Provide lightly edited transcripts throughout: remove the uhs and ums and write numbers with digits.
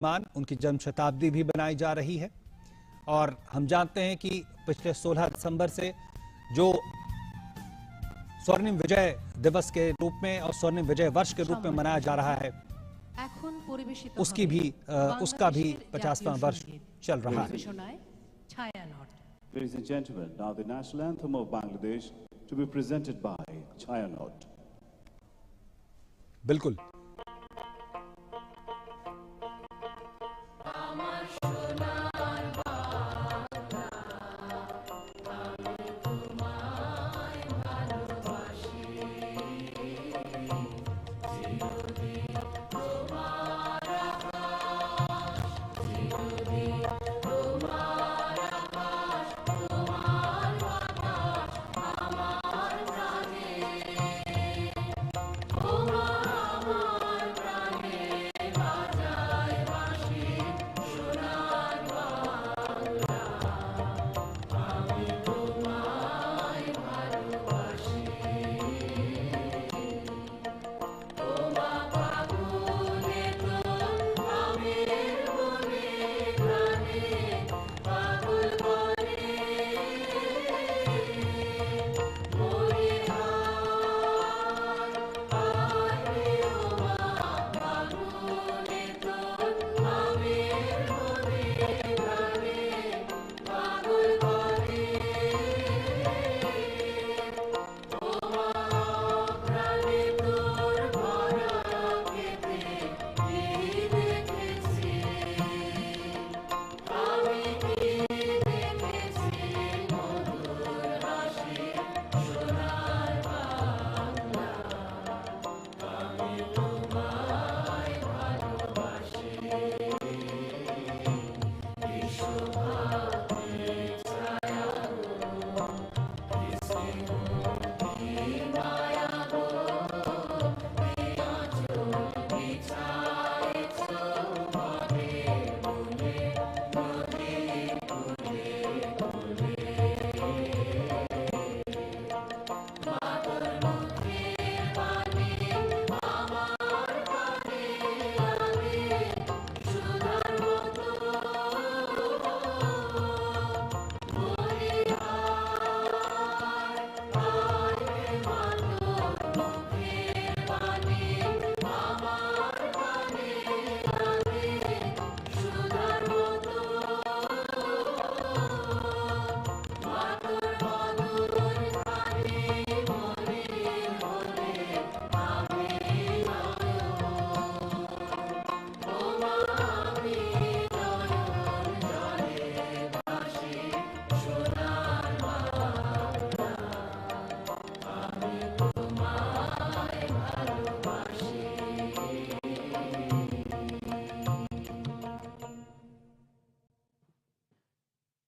मान उनकी जन्म शताब्दी भी बनाई जा रही है और हम जानते हैं कि पिछले 16 दिसंबर से जो स्वर्णिम विजय दिवस के रूप में और स्वर्णिम विजय वर्ष के रूप में मनाया जा रहा है, उसका भी 50वां वर्ष चल रहा है। Ladies and gentlemen, now the national anthem of Bangladesh to be presented by Chayanot. बिल्कुल।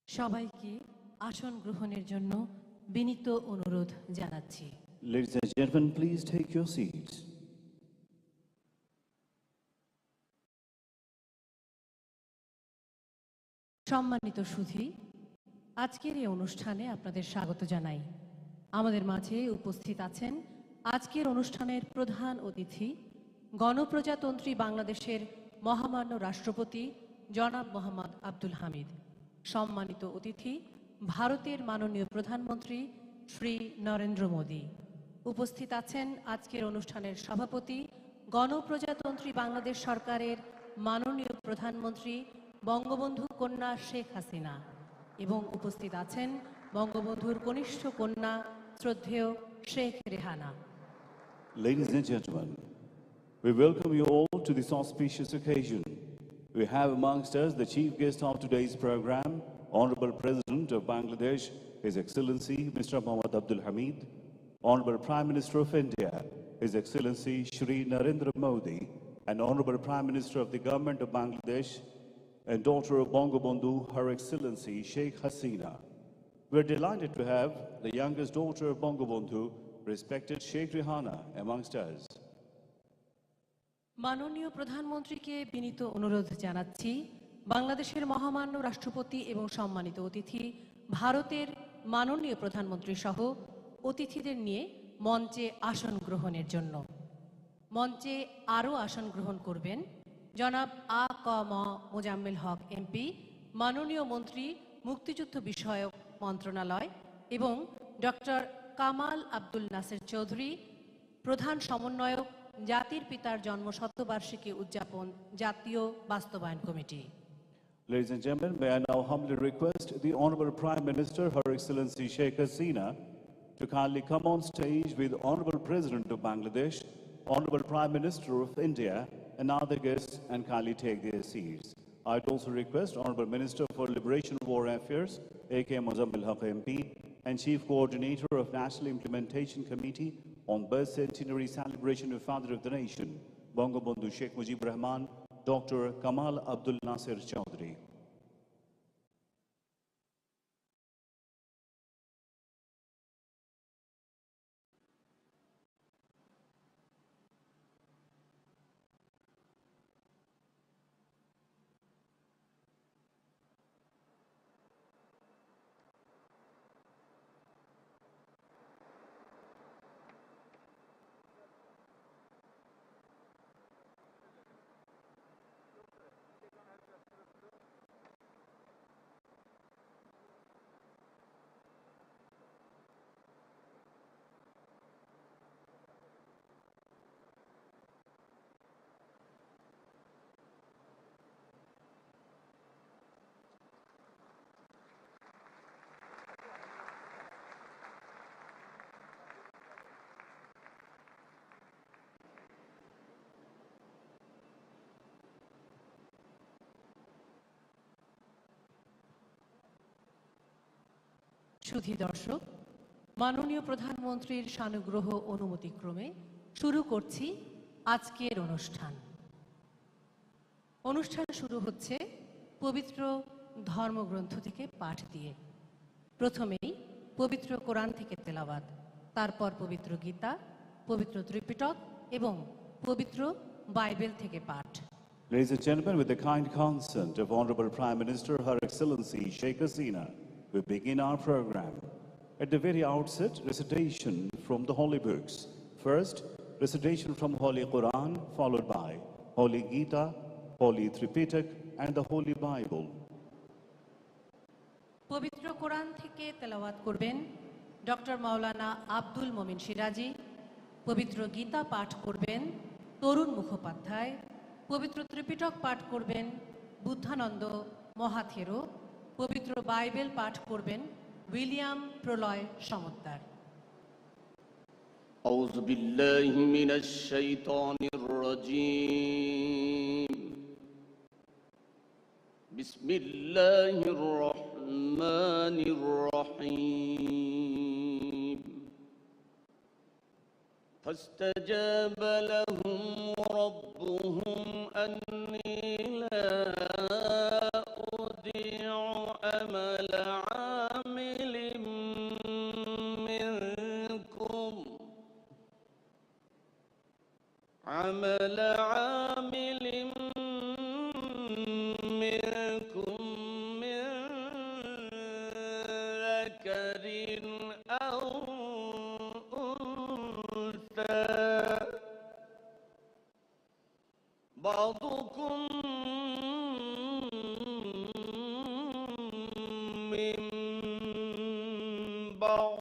সবাইকে আসন গ্রহণের জন্য বিনীত অনুরোধ জানাচ্ছি। Ladies and gentlemen, please take your seats. সম্মানিত সুধী, আজকের এই অনুষ্ঠানে আপনাদের স্বাগত জানাই। আমাদের মাঝে উপস্থিত আছেন আজকের অনুষ্ঠানের প্রধান অতিথি, গণপ্রজাতন্ত্রী বাংলাদেশের মহামান্য রাষ্ট্রপতি জনাব মোহাম্মদ আব্দুল হামিদ। সম্মানিত অতিথি, ভারতের মাননীয় প্রধানমন্ত্রী শ্রী নরেন্দ্র মোদী। উপস্থিত আছেন আজকের অনুষ্ঠানের সভাপতি, গণপ্রজাতন্ত্রী বাংলাদেশ সরকারের মাননীয় প্রধানমন্ত্রী বঙ্গবন্ধু কন্যা শেখ হাসিনা এবং উপস্থিত আছেন বঙ্গবন্ধুর কনিষ্ঠ কন্যা শ্রদ্ধেয় Sheikh Rehana. Ladies and gentlemen, we welcome you all to this auspicious occasion. We have amongst us the chief guest of today's program, Honorable President of Bangladesh, His Excellency Mr. Mohammad Abdul Hamid, Honorable Prime Minister of India, His Excellency Shri Narendra Modi, and Honorable Prime Minister of the Government of Bangladesh and daughter of Bangabandhu, Her Excellency Sheikh Hasina. We're delighted to have the youngest daughter of Bangabandhu, respected Sheikh Rehana, amongst us. মাননীয় প্রধানমন্ত্রীকে বিনীত অনুরোধ জানাচ্ছি বাংলাদেশের মহামান্য রাষ্ট্রপতি এবং সম্মানিত অতিথি ভারতের মাননীয় প্রধানমন্ত্রী সহ অতিথিদের নিয়ে মঞ্চে আসন গ্রহণের জন্য। মঞ্চে আরও আসন গ্রহণ করবেন জনাব আ ক ম মোজাম্মেল হক এমপি, মাননীয় মন্ত্রী মুক্তিযুদ্ধ বিষয়ক মন্ত্রণালয়, এবং ডক্টর কামাল আব্দুল নাসের চৌধুরী, প্রধান সমন্বয়ক, জাতির পিতার জন্মশতবার্ষিকী উদযাপন জাতীয় বাস্তবায়ন committee. Ladies and gentlemen, may I now humbly request the Honorable Prime Minister, Her Excellency Sheikh Hasina, to kindly come on stage with Honorable President of Bangladesh, Honorable Prime Minister of India, and other guests, and kindly take their seats. I'd also request Honorable Minister for Liberation War Affairs, A.K. Mozammil Haq MP, and Chief Coordinator of National Implementation Committee on Birth Centenary Celebration of Father of the Nation, Bangabandhu Sheikh Mujib Rahman, Dr. Kamal Abdul Nasir Chaudhry. সুধী দর্শক, মাননীয় প্রধানমন্ত্রীর সানুগ্রহ অনুমতিক্রমে শুরু করছি আজকের অনুষ্ঠান। অনুষ্ঠান শুরু হচ্ছে পবিত্র ধর্মগ্রন্থ থেকে পাঠ দিয়ে। প্রথমেই পবিত্র কোরআন থেকে তেলাওয়াত, তারপর পবিত্র গীতা, পবিত্র ত্রিপিটক এবং পবিত্র বাইবেল থেকে পাঠ। Ladies and gentlemen, with the kind consent of Honorable Prime Minister, Her Excellency Sheikh Hasina, we begin our program. At the very outset, recitation from the Holy Books. First, recitation from Holy Quran, followed by Holy Gita, Holy Tripitak, and the Holy Bible. পবিত্র কোরআন থেকে তেলাওয়াত করবেন doctor মাওলানা আব্দুল মমিন সিরাজি। পবিত্র গীতা পাঠ করবেন তরুণ মুখোপাধ্যায়। পবিত্র ত্রিপিটক পাঠ করবেন বুদ্ধানন্দ মহাথেরো। পবিত্র বাইবেল পাঠ করবেন উইলিয়াম প্রলয় সমদ্দার। আউযু বিল্লাহি মিনাশ শাইতানির রাজীম। বিসমিল্লাহির রহমানির রহিম। ফাস্তাজাবা লাহুম রাব্বুহুম আন্নী লা উদিউ আমালা আমিলিন মিনকুম মিন যাকারিন আও উনসা বা'দুকুম মিন বা'দ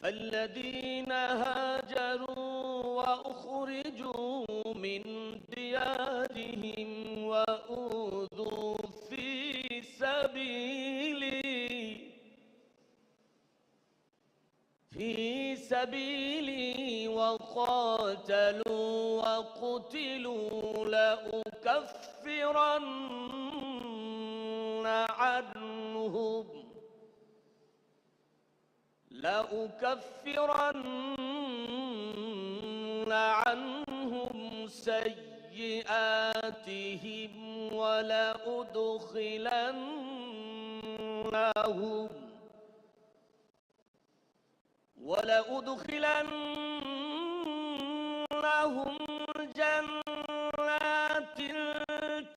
فالذين هاجروا وأخرجوا من ديارهم وأوذوا في سبيلي وقاتلوا وقتلوا لأكفرن عنهم سيئاتهم ولأدخلنهم جنات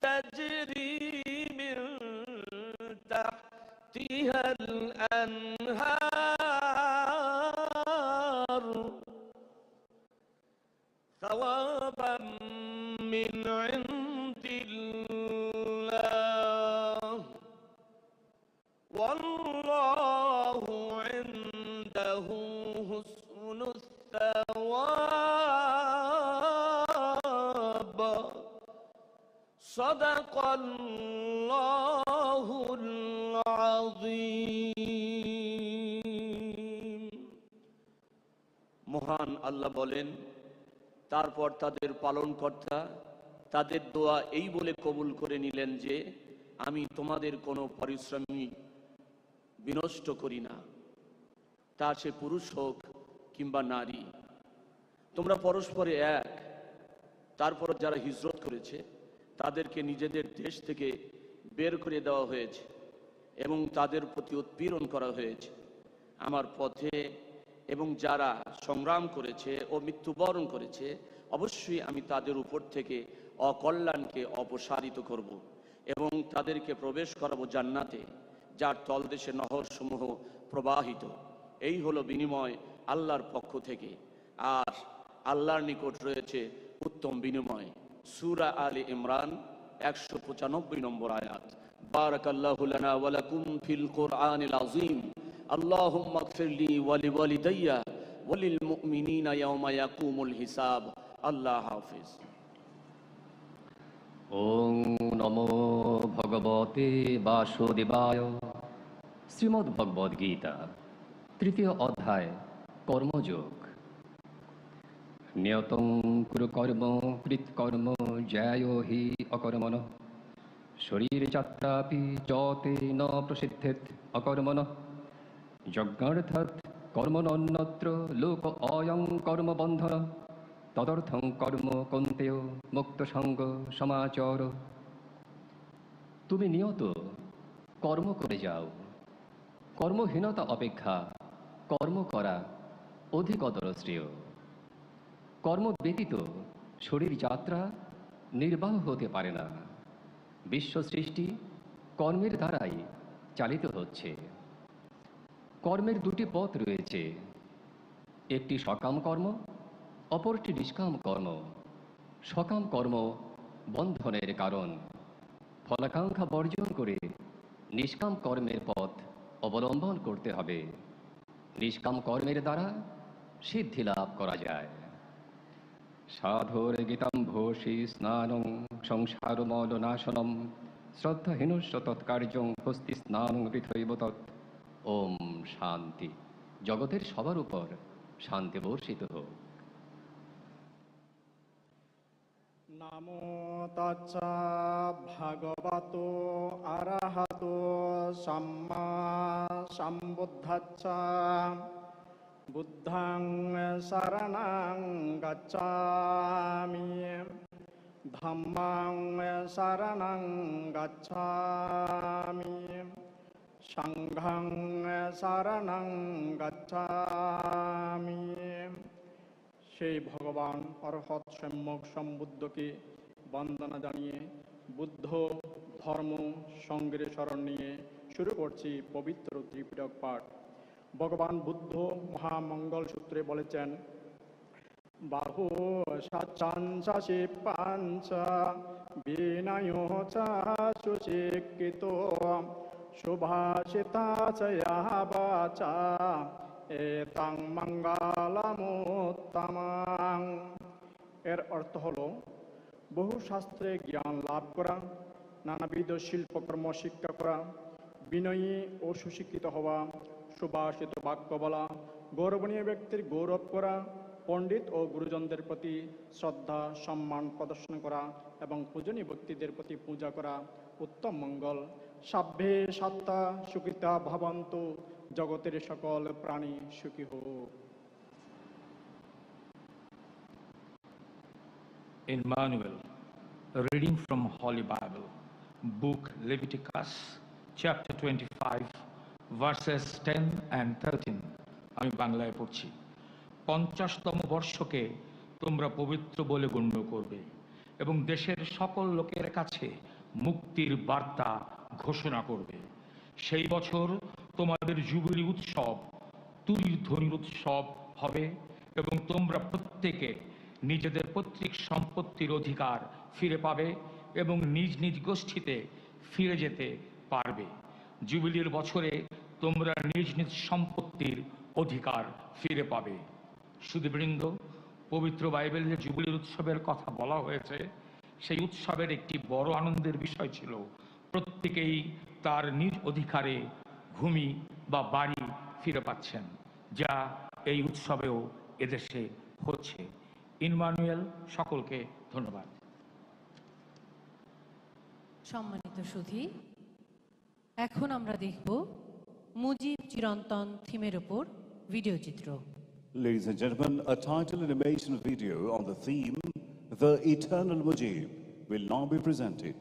تجري من تحتها الأنهار ثوابا সাদাকাল্লাহুল আযীম। মহান আল্লাহ বলেন, তারপর তাদের পালনকর্তা তাদের দোয়া এই বলে কবুল করে নিলেন যে, আমি তোমাদের কোনো পরিশ্রমী বিনষ্ট করি না, তা সে পুরুষ হোক কিংবা নারী। তোমরা পরস্পরে এক। তারপর যারা হিজরত করেছে তাদেরকে নিজেদের দেশ থেকে বের করে দেওয়া হয়েছে এবং তাদের প্রতি উৎপীড়ন করা হয়েছে আমার পথে, এবং যারা সংগ্রাম করেছে ও মৃত্যুবরণ করেছে, অবশ্যই আমি তাদের উপর থেকে অকল্যাণকে অপসারিত করব এবং তাদেরকে প্রবেশ করাবো জান্নাতে, যার তলদেশে নহরসমূহ প্রবাহিত। এই হলো বিনিময় আল্লাহর পক্ষ থেকে, আর আল্লাহর নিকট রয়েছে উত্তম বিনিময়। সূরা আলে ইমরান 195 নম্বর আয়াত। বারাকাল্লাহু লানা ওয়া লাকুম ফিল কুরআনিল আযীম। আল্লাহুম্মা ইগফিরলি ওয়া লিওয়ালিদাইয়া ওয়া লিল মুমিনিনা ইয়াওমা ইয়াকুমুল হিসাব। আল্লাহ হাফেজ। ওম নমো ভগবতে বাসুদেবায়। শ্রীমদ্ ভগবদ গীতা, তৃতীয় অধ্যায়, কর্মযোগ। নিয়তং কুরু কর্ম কৃৎকর্ম জ্যায়ো হি অকর্মণঃ শরীরে যাত্রাপি যতে ন প্রসিদ্ধেত অকর্মণঃ যজ্ঞার্থাৎ কর্মণন্যত্র লোক অয়ং কর্মবন্ধন তদর্থং কর্ম কন্তেয় মুক্ত সঙ্গ সমাচর। তুমি নিয়ত কর্ম করে যাও। কর্মহীনতা অপেক্ষা কর্ম করা অধিকতর শ্রেয়। কর্ম ব্যতীত শরীর যাত্রা নির্বাহ হতে পারে না। বিশ্ব সৃষ্টি কর্মের দ্বারাই চালিত হচ্ছে। কর্মের দুটি পথ রয়েছে, একটি সকাম কর্ম, অপরটি নিষ্কাম কর্ম। সকাম কর্ম বন্ধনের কারণ। ফলাকাঙ্ক্ষা বর্জন করে নিষ্কাম কর্মের পথ অবলম্বন করতে হবে। নিষ্কাম কর্মের দ্বারা সিদ্ধি লাভ করা যায়। সাধুর গীতাম্ভোষী স্নানং সংসারমলনাশনম শ্রদ্ধাহীনস্য তৎকার্যং হস্তি স্নানং পৃথৈব তৎ। ওম শান্তি। জগতের সবার উপর শান্তি বর্ষিত হোক। নামো তাচ্ছা ভাগবতো আরহাতো সাম্মা সম্বুদ্ধাচ্ছা। বুদ্ধং শরণং গচ্ছামি ধাম্মাং শরণং গচ্ছামি সংঘং শরণং গচ্ছামি। সেই ভগবান অরহৎ সম্যক সম্বুদ্ধকে বন্দনা জানিয়ে বুদ্ধ ধর্ম সঙ্গের শরণ নিয়ে শুরু করছি পবিত্র ত্রিপিটক পাঠ। ভগবান বুদ্ধ মহামঙ্গল সূত্রে বলেছেন, বাহু সাচাঞ্চাশি পাঞ্চ বিনয় সুশিক্ষিত সুভাষিতা বাচা এতাং মঙ্গলমুত্তমাং। এর অর্থ হলো, বহু শাস্ত্রে জ্ঞান লাভ করা, নানাবিধ শিল্পকর্ম শিক্ষা করা, বিনয়ী ও সুশিক্ষিত হওয়া, সুভাষিত বাক্য বলা, গৌরবনীয় ব্যক্তির গৌরব করা, পণ্ডিত ও গুরুজনদের প্রতি শ্রদ্ধা সম্মান প্রদর্শন করা এবং পূজনীয় ব্যক্তিদের প্রতি পূজা করা উত্তম মঙ্গল। সাভ্যে সত্তা সুখিতা ভবন্তু, জগতের সকল প্রাণী সুখী হোক। Emmanuel, a reading from Holy Bible, Book Leviticus, chapter 25, verses 10 and 13. আমি বাংলায় পড়ছি। 50তম বর্ষকে তোমরা পবিত্র বলে গণ্য করবে এবং দেশের সকল লোকের কাছে মুক্তির বার্তা ঘোষণা করবে। সেই বছর তোমাদের জুবিলি উৎসব তুরির ধ্বনির উৎসব হবে এবং তোমরা প্রত্যেকে নিজেদের পৈতৃক সম্পত্তির অধিকার ফিরে পাবে এবং নিজ নিজ গোষ্ঠীতে ফিরে যেতে পারবে। জুবিলির বছরে তোমরা নিজ নিজ সম্পত্তির অধিকার ফিরে পাবে। শুধুবৃন্দ, পবিত্র বাইবেলে যে জুবিলির উৎসবের কথা বলা হয়েছে সেই উৎসবের একটি বড় আনন্দের বিষয় ছিল প্রত্যেকেই তার নিজ অধিকারে ভূমি বা বাড়ি ফিরে পাচ্ছেন, যা এই উৎসবেও এদেশে হচ্ছে। ইম্মানুয়েল, সকলকে ধন্যবাদ। সম্মানিত সুধী, এখন আমরা দেখব মুজিব চিরন্তন থিমের উপর ভিডিও চিত্র। Ladies and gentlemen, a title animation video on the theme, The Eternal Mujib, will now be presented.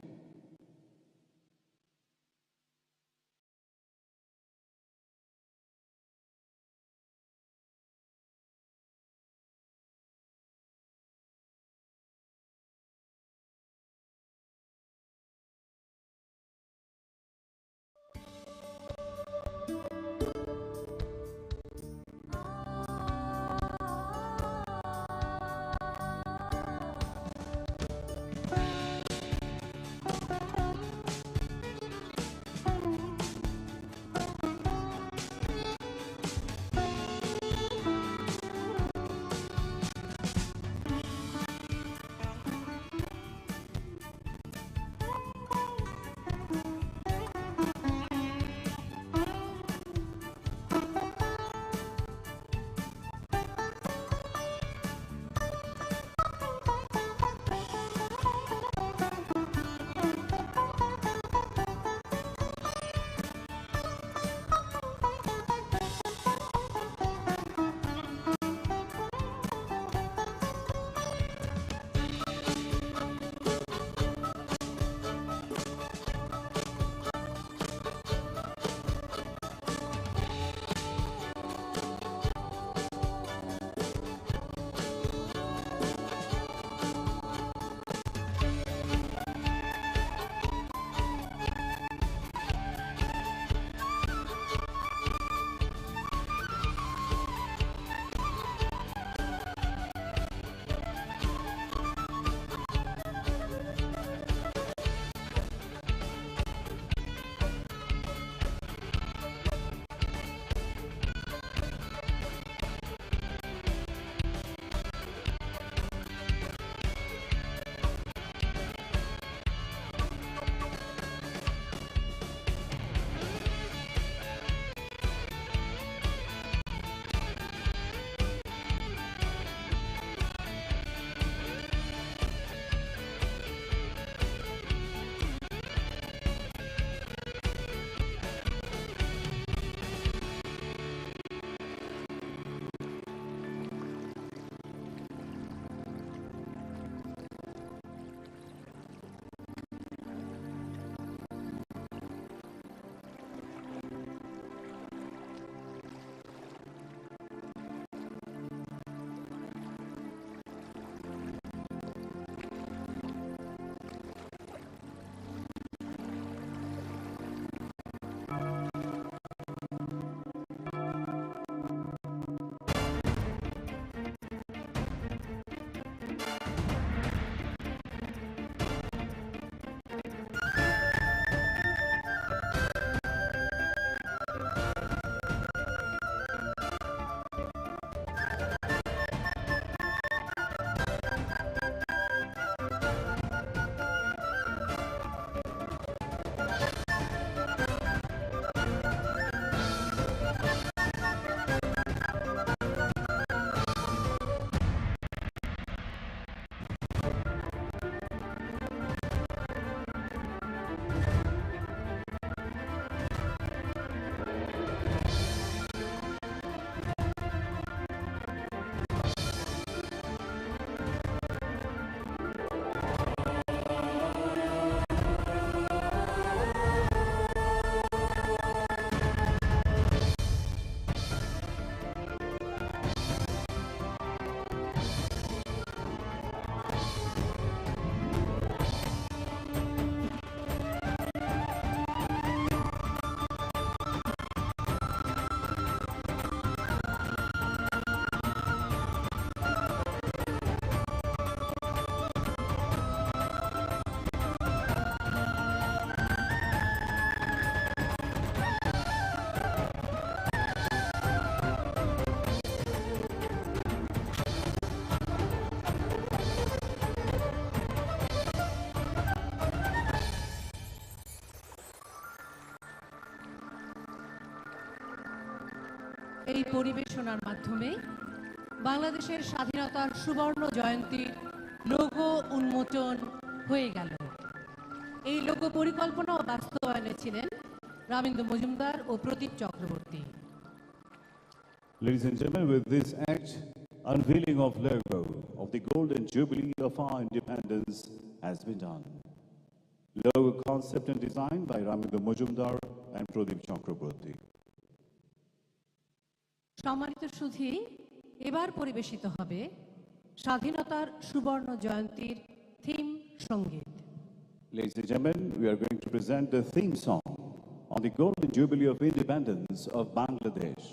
এই পরিবেশনার মাধ্যমে বাংলাদেশের স্বাধীনতার সুবর্ণ জয়ন্তীর লোগো উন্মোচন হয়ে গেল। এই লোগো পরিকল্পনা ও বাস্তবায়নে ছিলেন রামেন্দু মজুমদার ও প্রদীপ Chakraborty. Ladies and gentlemen, with this act, unveiling of logo of the Golden Jubilee of our independence has been done. Logo concept and design by Ramindu Mujumdar and Pradeep Chakraborty. সম্মানিত সুধী, এবার পরিবেশিত হবে স্বাধীনতার সুবর্ণ জয়ন্তীর থিম সঙ্গীত। Ladies and gentlemen, we are going to present the theme song on the Golden Jubilee of Independence of Bangladesh.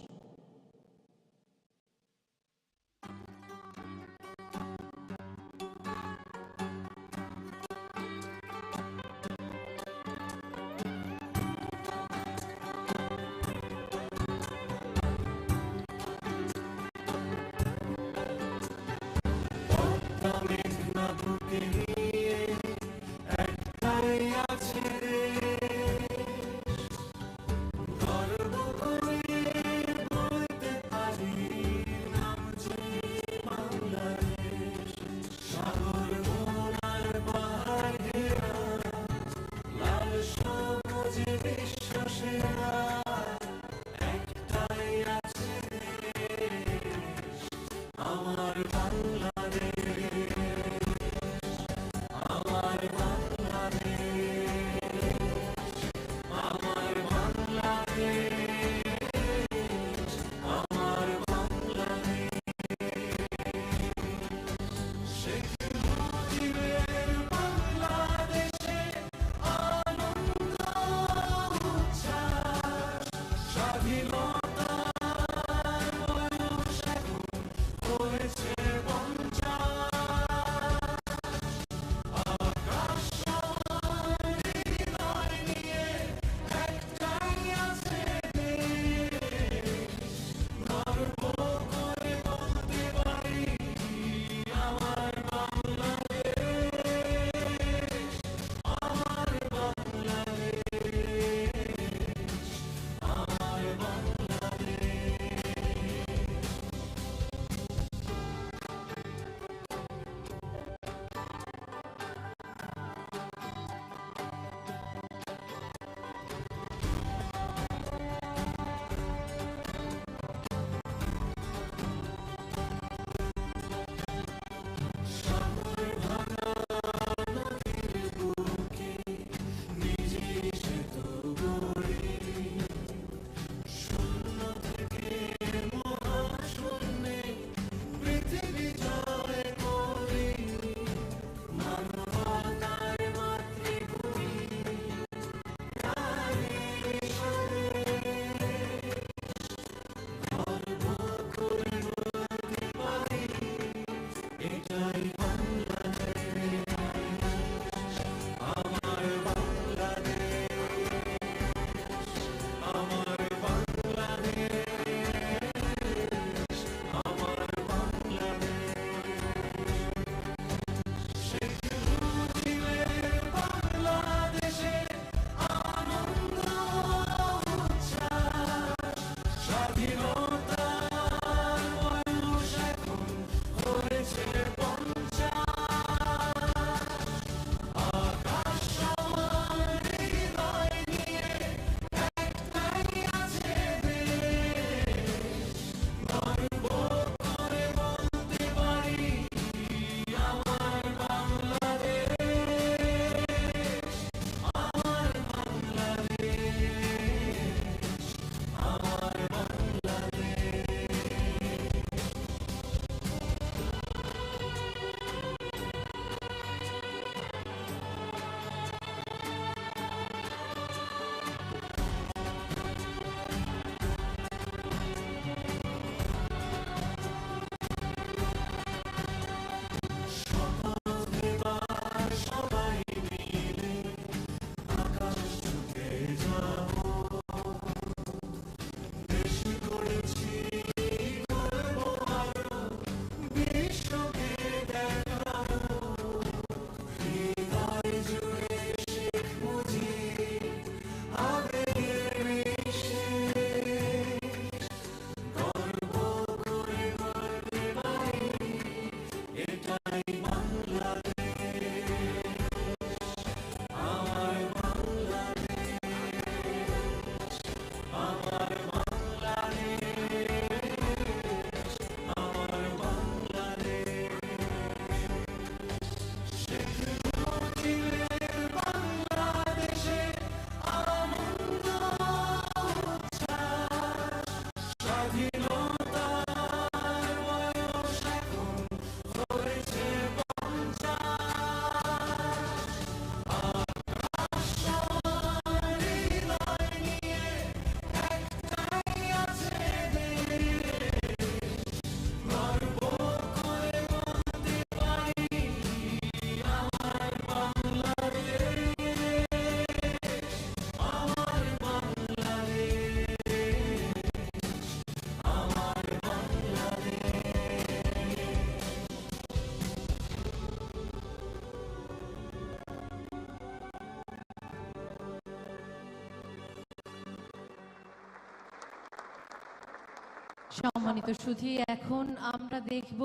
সম্মানিত সুধী, এখন আমরা দেখব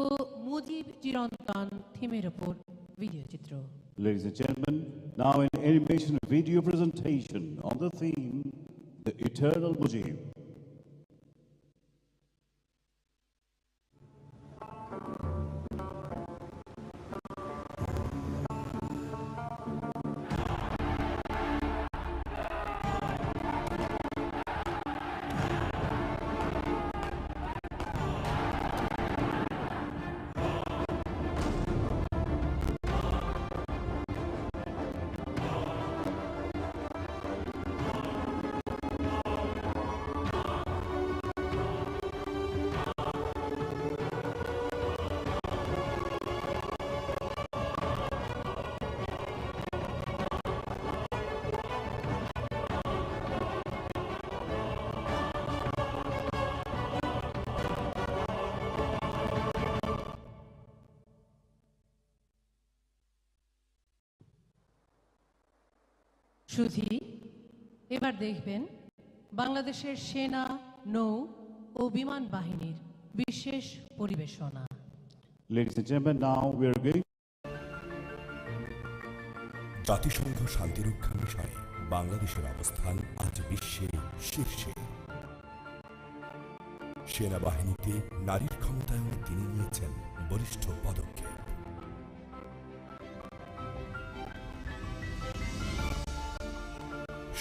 মুজিব চিরন্তন থিমের উপর ভিডিও চিত্র। Ladies and gentlemen, now an animation video presentation on the theme, The Eternal Mujib. সুধী, এবার দেখবেন বাংলাদেশের সেনা, নৌ ও বিমান বাহিনীর বিশেষ পরিবেশনা। Ladies and gentlemen, now we are going. জাতিসংঘ শান্তিরক্ষা বিষয়ে বাংলাদেশের অবস্থান আজ বিশ্বে শীর্ষে। সেনাবাহিনীতে নারীর ক্ষমতায়নে তিনি নিয়েছেন বলিষ্ঠ পদক্ষেপ।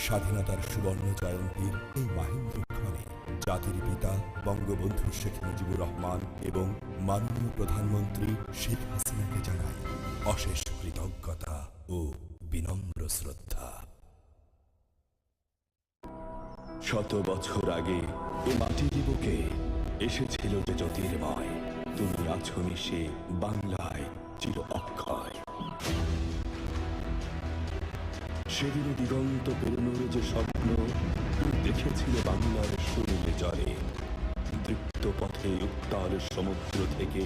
স্বাধীনতার সুবর্ণ জয়ন্তীর এই মাহেন্দ্রক্ষণে জাতির পিতা বঙ্গবন্ধু শেখ মুজিবুর রহমান এবং মাননীয় প্রধানমন্ত্রী শেখ হাসিনাকে জানাই অশেষ কৃতজ্ঞতা ও বিনম্র শ্রদ্ধা। 100 বছর আগে এ মাটির বুকে এসেছিল যে জ্যোতির্ময়, তুমি আছো মিশে বাংলায় চির অক্ষয়। সেদিন দিগন্ত পেরোনোর যে স্বপ্ন তুমি দেখেছিলে বাংলার শরীরে জলে, দৃপ্ত পথে উত্তাল সমুদ্র থেকে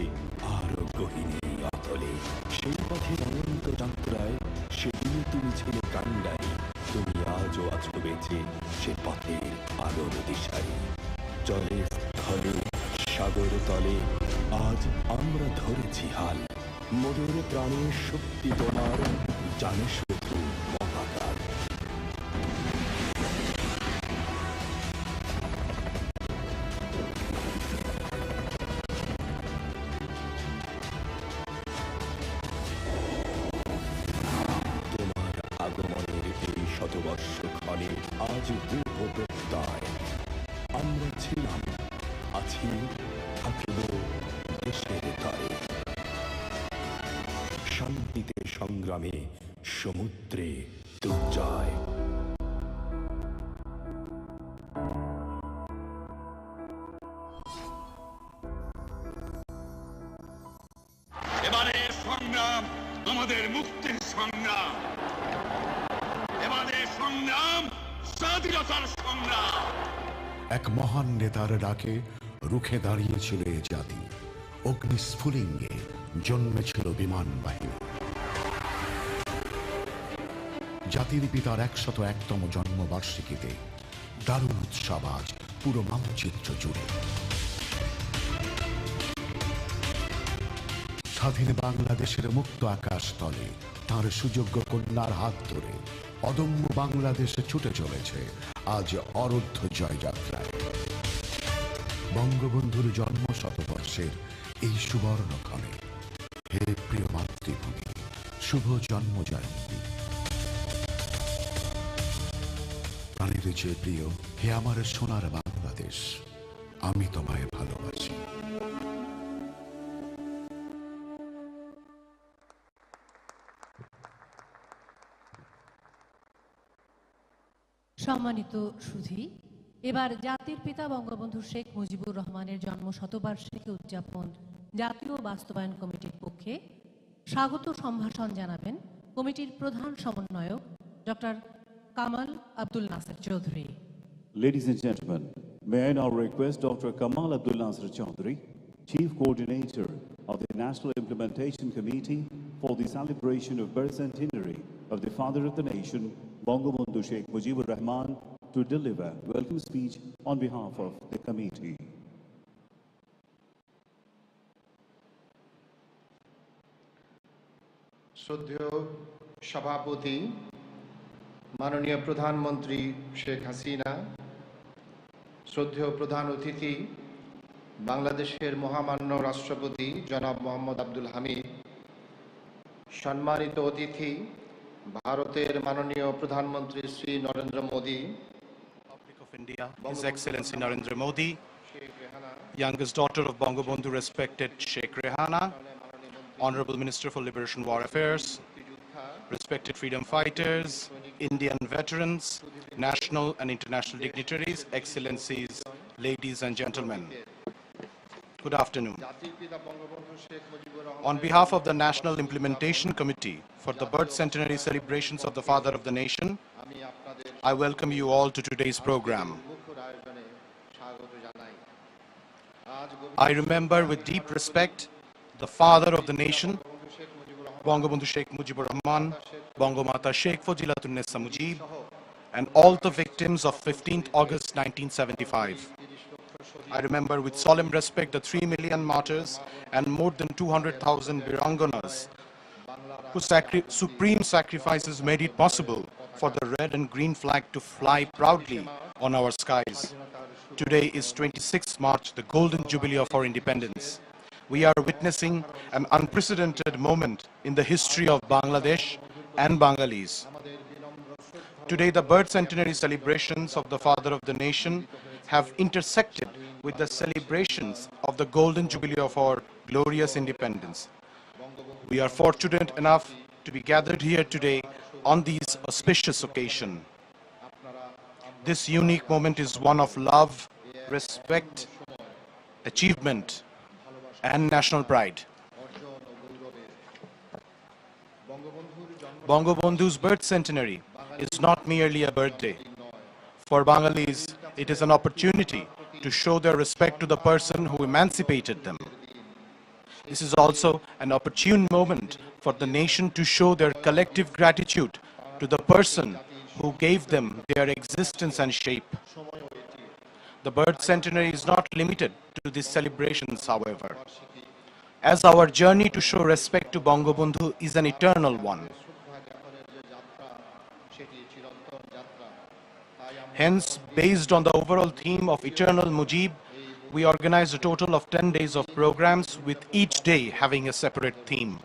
আরো গহীনে অতলে। সেই পথের অনন্ত যাত্রায় সেদিন তুমি ছিলে কান্ডারি, তুমি আজও আছো বেঁচে সে পথের আলোর দিশারি। জলে স্থলে সাগর তলে আজ আমরা ধরেছি হাল, মোদের প্রাণের শক্তি তোমার জানে শুধু মহাকাল। তোমার আগমনের এই শতবর্ষ ক্ষণে আজ দৃঢ় প্রত্যয়, আমরা ছিলাম, আছি, থাকিব দেশের তরে। শান্তিতে সংগ্রামে সমুদ্রে দুর্জয়। এবারের সংগ্রাম আমাদের মুক্তির সংগ্রাম, এবারের সংগ্রাম স্বাধীনতার সংগ্রাম। এক মহান নেতার ডাকে রুখে দাঁড়িয়েছিল এ জাতি, অগ্নিস্ফুলিঙ্গে জন্মেছিল বিমান বাহিনী। জাতির পিতার 101তম জন্মবার্ষিকীতে দারুণ উৎসব আজ পুরো মানচিত্র জুড়ে। স্বাধীন বাংলাদেশের মুক্ত আকাশ তলে তাঁর সুযোগ্য কন্যার হাত ধরে অদম্য বাংলাদেশে ছুটে চলেছে আজ অরুদ্ধ জয়যাত্রায়। বঙ্গবন্ধুর জন্ম শতবর্ষের এই সুবর্ণক্ষণে হে প্রিয় মাতৃভূমি, শুভ জন্ম জয়ন্তী। প্রাণীর চেয়ে প্রিয় হে আমার সোনার বাংলাদেশ, আমি তোমায় ভালোবাসি। সম্মানিত সুধী, এবার জাতির পিতা বঙ্গবন্ধু শেখ মুজিবুর রহমানের জন্ম শতবার্ষিকী উদযাপন জাতীয় বাস্তবায়ন কমিটির পক্ষে স্বাগত সম্ভাষণ জানাবেন কমিটির প্রধান সমন্বয়ক doctor Kamal Abdul Naser Chowdhury. Ladies and gentlemen, may I now request Dr. Kamal Abdul Nasir Chaudhary, Chief Coordinator of the National Implementation Committee for the celebration of bicentenary of the Father of the Nation, Bangabandhu Sheikh Mujibur Rahman, to deliver welcome speech on behalf of the committee. শ্রদ্ধেয় সভাপতি মাননীয় প্রধানমন্ত্রী শেখ হাসিনা, শ্রদ্ধেয় প্রধান অতিথি বাংলাদেশের মহামান্য রাষ্ট্রপতি জনাব মোহাম্মদ আব্দুল হামিদ, সম্মানিত অতিথি ভারতের মাননীয় প্রধানমন্ত্রী Shri Narendra Modi, of India, His Excellency Narendra Modi, youngest daughter of Bangabandhu respected Sheikh Rehana, Honorable Minister for Liberation War Affairs, respected freedom fighters, Indian veterans, national and international dignitaries, excellencies, ladies and gentlemen. Good afternoon. On behalf of the National Implementation Committee for the Birth Centenary celebrations of the Father of the Nation, I welcome you all to today's program. I remember with deep respect the Father of the Nation, Bangabandhu Sheikh Mujibur Rahman, Bangamata Sheikh Fajilatunessa Mujib, and all the victims of 15th August 1975. I remember with solemn respect the 3 million martyrs and more than 200,000 Viranganas whose supreme sacrifices made it possible for the red and green flag to fly proudly on our skies. Today is 26th March, the golden jubilee of our independence. We are witnessing an unprecedented moment in the history of Bangladesh and Bengalis. Today, the birth centenary celebrations of the Father of the Nation have intersected with the celebrations of the golden jubilee of our glorious independence. We are fortunate enough to be gathered here today on this auspicious occasion. This unique moment is one of love, respect, achievement, and national pride. Bangabandhu's birth centenary is not merely a birthday. For Bengalis, it is an opportunity to show their respect to the person who emancipated them. This is also an opportune moment for the nation to show their collective gratitude to the person who gave them their existence and shape. The birth centenary is not limited to these celebrations, however, as our journey to show respect to Bangabandhu is an eternal one. Hence, based on the overall theme of Eternal Mujib, we organized a total of 10 days of programs, with each day having a separate theme.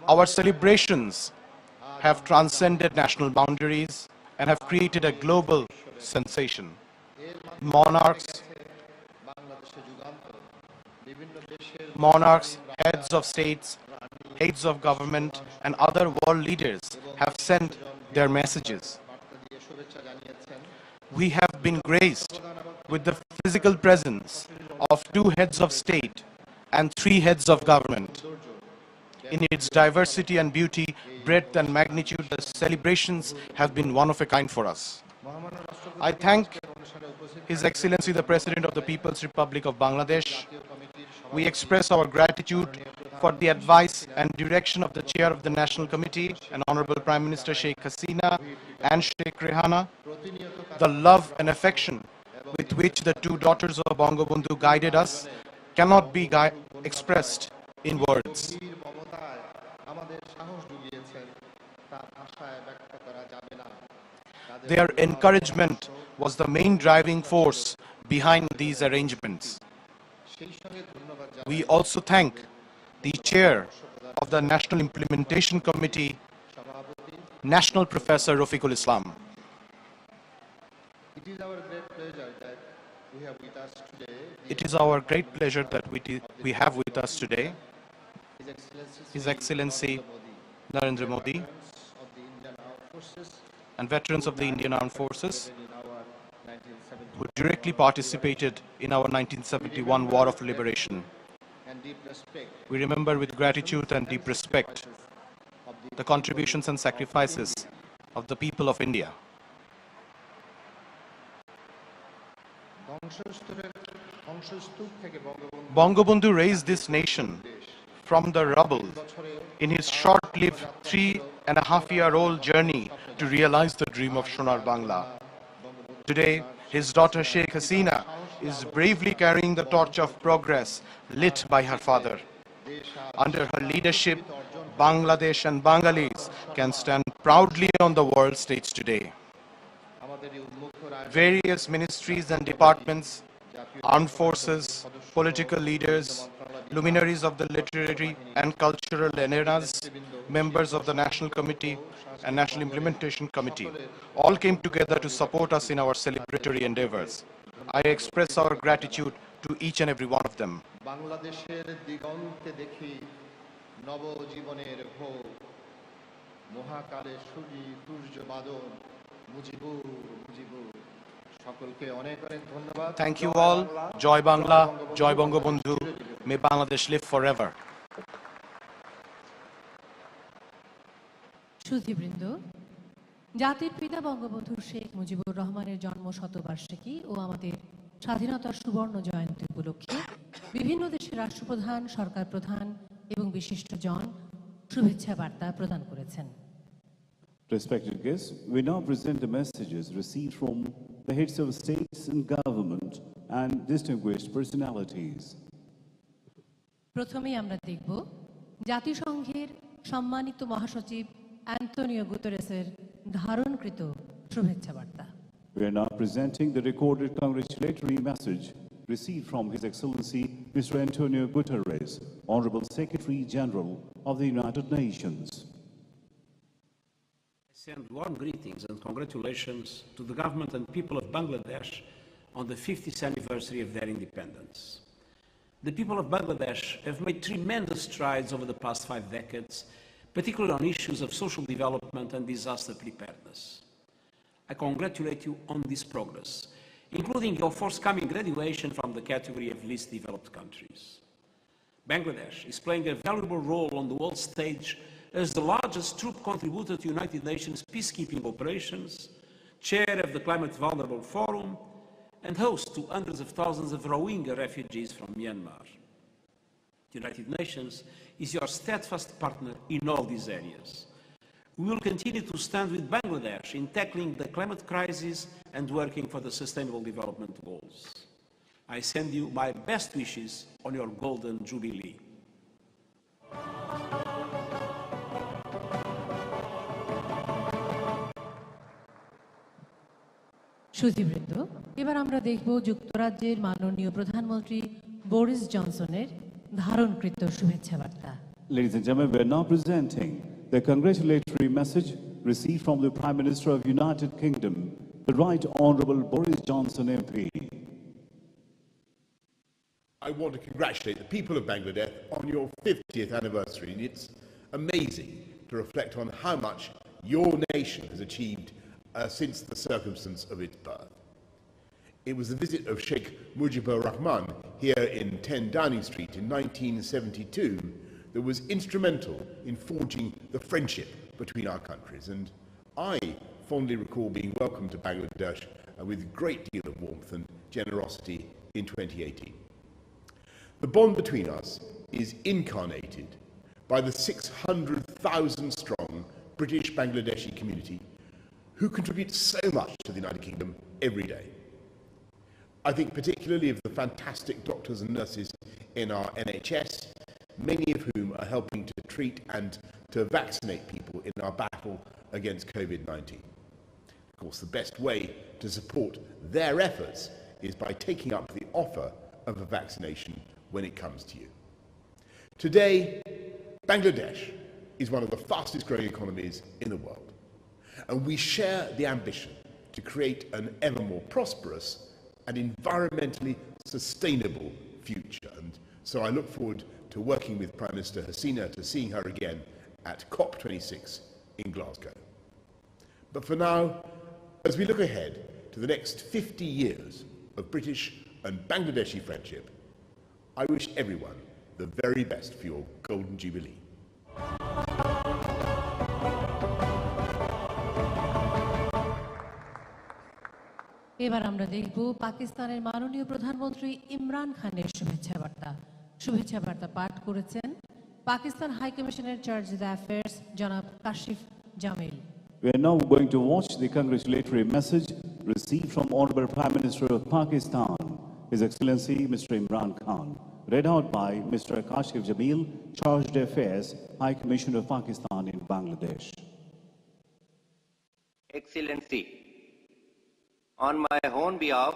Our celebrations have transcended national boundaries and have created a global sensation. Monarchs, heads of states, heads of government, and other world leaders have sent their messages. We have been graced with the physical presence of 2 heads of state and 3 heads of government. In its diversity and beauty, breadth and magnitude, the celebrations have been one of a kind for us. I thank His Excellency the President of the People's Republic of Bangladesh. We express our gratitude for the advice and direction of the Chair of the National Committee and Honorable Prime Minister Sheikh Hasina and Sheikh Rehana, the love and affection with which the 2 daughters of Bangabandhu guided us cannot be expressed in words. Their encouragement was the main driving force behind these arrangements. We also thank the Chair of the National Implementation Committee, National Professor Rafiqul Islam. It is our great pleasure that we have with us today His Excellency Narendra Modi and veterans of the Indian Armed Forces who directly participated in our 1971 War of Liberation. We remember with gratitude and deep respect the contributions and sacrifices of the people of India. Bangabandhu raised this nation from the rubble in his short-lived 3.5-year-old journey to realize the dream of Sonar Bangla. Today, his daughter Sheikh Hasina is bravely carrying the torch of progress lit by her father. Under her leadership, Bangladesh and Bengalis can stand proudly on the world stage today. Various ministries and departments, armed forces, political leaders, luminaries of the literary and cultural arenas, members of the National Committee and National Implementation Committee, all came together to support us in our celebratory endeavors. I express our gratitude to each and every one of them. বাংলাদেশের দিগন্তে দেখি নবজীবনের ভোর মহাকালে সূর্য বাদল মুজিবুর মুজিবুর সকলকে অনেক অনেক ধন্যবাদ Thank you all. Joy Bangla, Joy Bangabandhu. May Bangladesh live forever. সুধীবৃন্দ, জাতির পিতা বঙ্গবন্ধু শেখ মুজিবুর রহমানের জন্ম শতবার্ষিকী ও আমাদের স্বাধীনতার সুবর্ণ জয়ন্তী উপলক্ষে বিভিন্ন দেশের রাষ্ট্রপ্রধান, সরকার প্রধান এবং বিশিষ্টজন শুভেচ্ছা বার্তা প্রদান করেছেন। Respected guests, we now present the messages received from the heads of states and government and distinguished personalities. প্রথমেই আমরা দেখব জাতিসংঘের সম্মানিত মহাসচিব অ্যান্টোনিও গুতেরেসের ধারণকৃত শুভেচ্ছা বার্তা। We are now presenting the recorded congratulatory message received from His Excellency Mr. Antonio Guterres, Honorable Secretary General of the United Nations. I send warm greetings and congratulations to the government and people of Bangladesh on the 50th anniversary of their independence. The people of Bangladesh have made tremendous strides over the past 5 decades, particularly on issues of social development and disaster preparedness. I congratulate you on this progress, including your forthcoming graduation from the category of least developed countries. Bangladesh is playing a valuable role on the world stage as the largest troop contributor to United Nations peacekeeping operations, chair of the Climate Vulnerable Forum, and host to hundreds of thousands of Rohingya refugees from Myanmar. The United Nations is your steadfast partner in all these areas. We will continue to stand with Bangladesh in tackling the climate crisis and working for the Sustainable Development Goals. I send you my best wishes on your Golden Jubilee. সুধীবৃন্দ, এবার আমরা দেখব যুক্তরাজ্যের মাননীয় প্রধানমন্ত্রী Boris জনসনের ধারণকৃত শুভেচ্ছা বার্তা। Ladies and gentlemen, we are now presenting the congratulatory message received from the Prime Minister of United Kingdom, the Right Honourable Boris Johnson MP. I want to congratulate the people of Bangladesh on your 50th anniversary. It's amazing to reflect on how much your nation has achieved since the circumstance of its birth. It was the visit of Sheikh Mujibur Rahman here in 10 Downing Street in 1972 that was instrumental in forging the friendship between our countries, and I fondly recall being welcomed to Bangladesh with a great deal of warmth and generosity in 2018. The bond between us is incarnated by the 600,000 strong British Bangladeshi community who contribute so much to the United Kingdom every day. I think particularly of the fantastic doctors and nurses in our NHS, many of whom are helping to treat and to vaccinate people in our battle against COVID-19. Of course, the best way to support their efforts is by taking up the offer of a vaccination when it comes to you. Today, Bangladesh is one of the fastest growing economies in the world, and we share the ambition to create an ever more prosperous and environmentally sustainable future. And so I look forward to working with Prime Minister Hasina, to seeing her again at COP26 in Glasgow. But for now, as we look ahead to the next 50 years of British and Bangladeshi friendship, I wish everyone the very best for your Golden Jubilee. এবার আমরা দেখব পাকিস্তানের মাননীয় প্রধানমন্ত্রী ইমরান খানের শুভেচ্ছা বার্তা পাঠ করেছেন পাকিস্তান হাই কমিশনের চার্জ দ্য অ্যাফেয়ার্স জনাব Kashif Jamil. We are now going to watch the congratulatory message received from Honorable Prime Minister of Pakistan, His Excellency Mr. Imran Khan. read out by Mr. Kashif Jamil, Chargé d'Affaires, High Commissioner of Pakistan in Bangladesh. Excellency, on my own behalf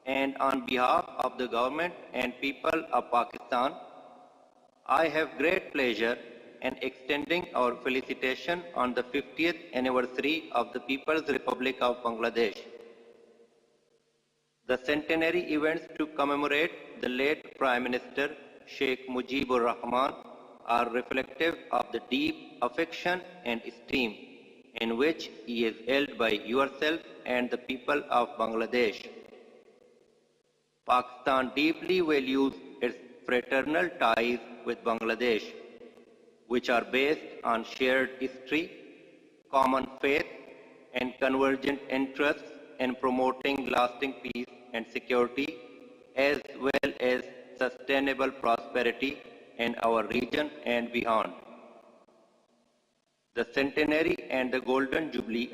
and on behalf of the government and people of Pakistan, I have great pleasure in extending our felicitation on the 50th anniversary of the People's Republic of Bangladesh. The centenary events to commemorate the late Prime Minister Sheikh Mujibur Rahman are reflective of the deep affection and esteem in which he is held by yourself and the people of Bangladesh. Pakistan deeply values its fraternal ties with Bangladesh, which are based on shared history, common faith, and convergent interests in promoting lasting peace and security, as well as sustainable prosperity in our region and beyond. The centenary and the golden jubilee.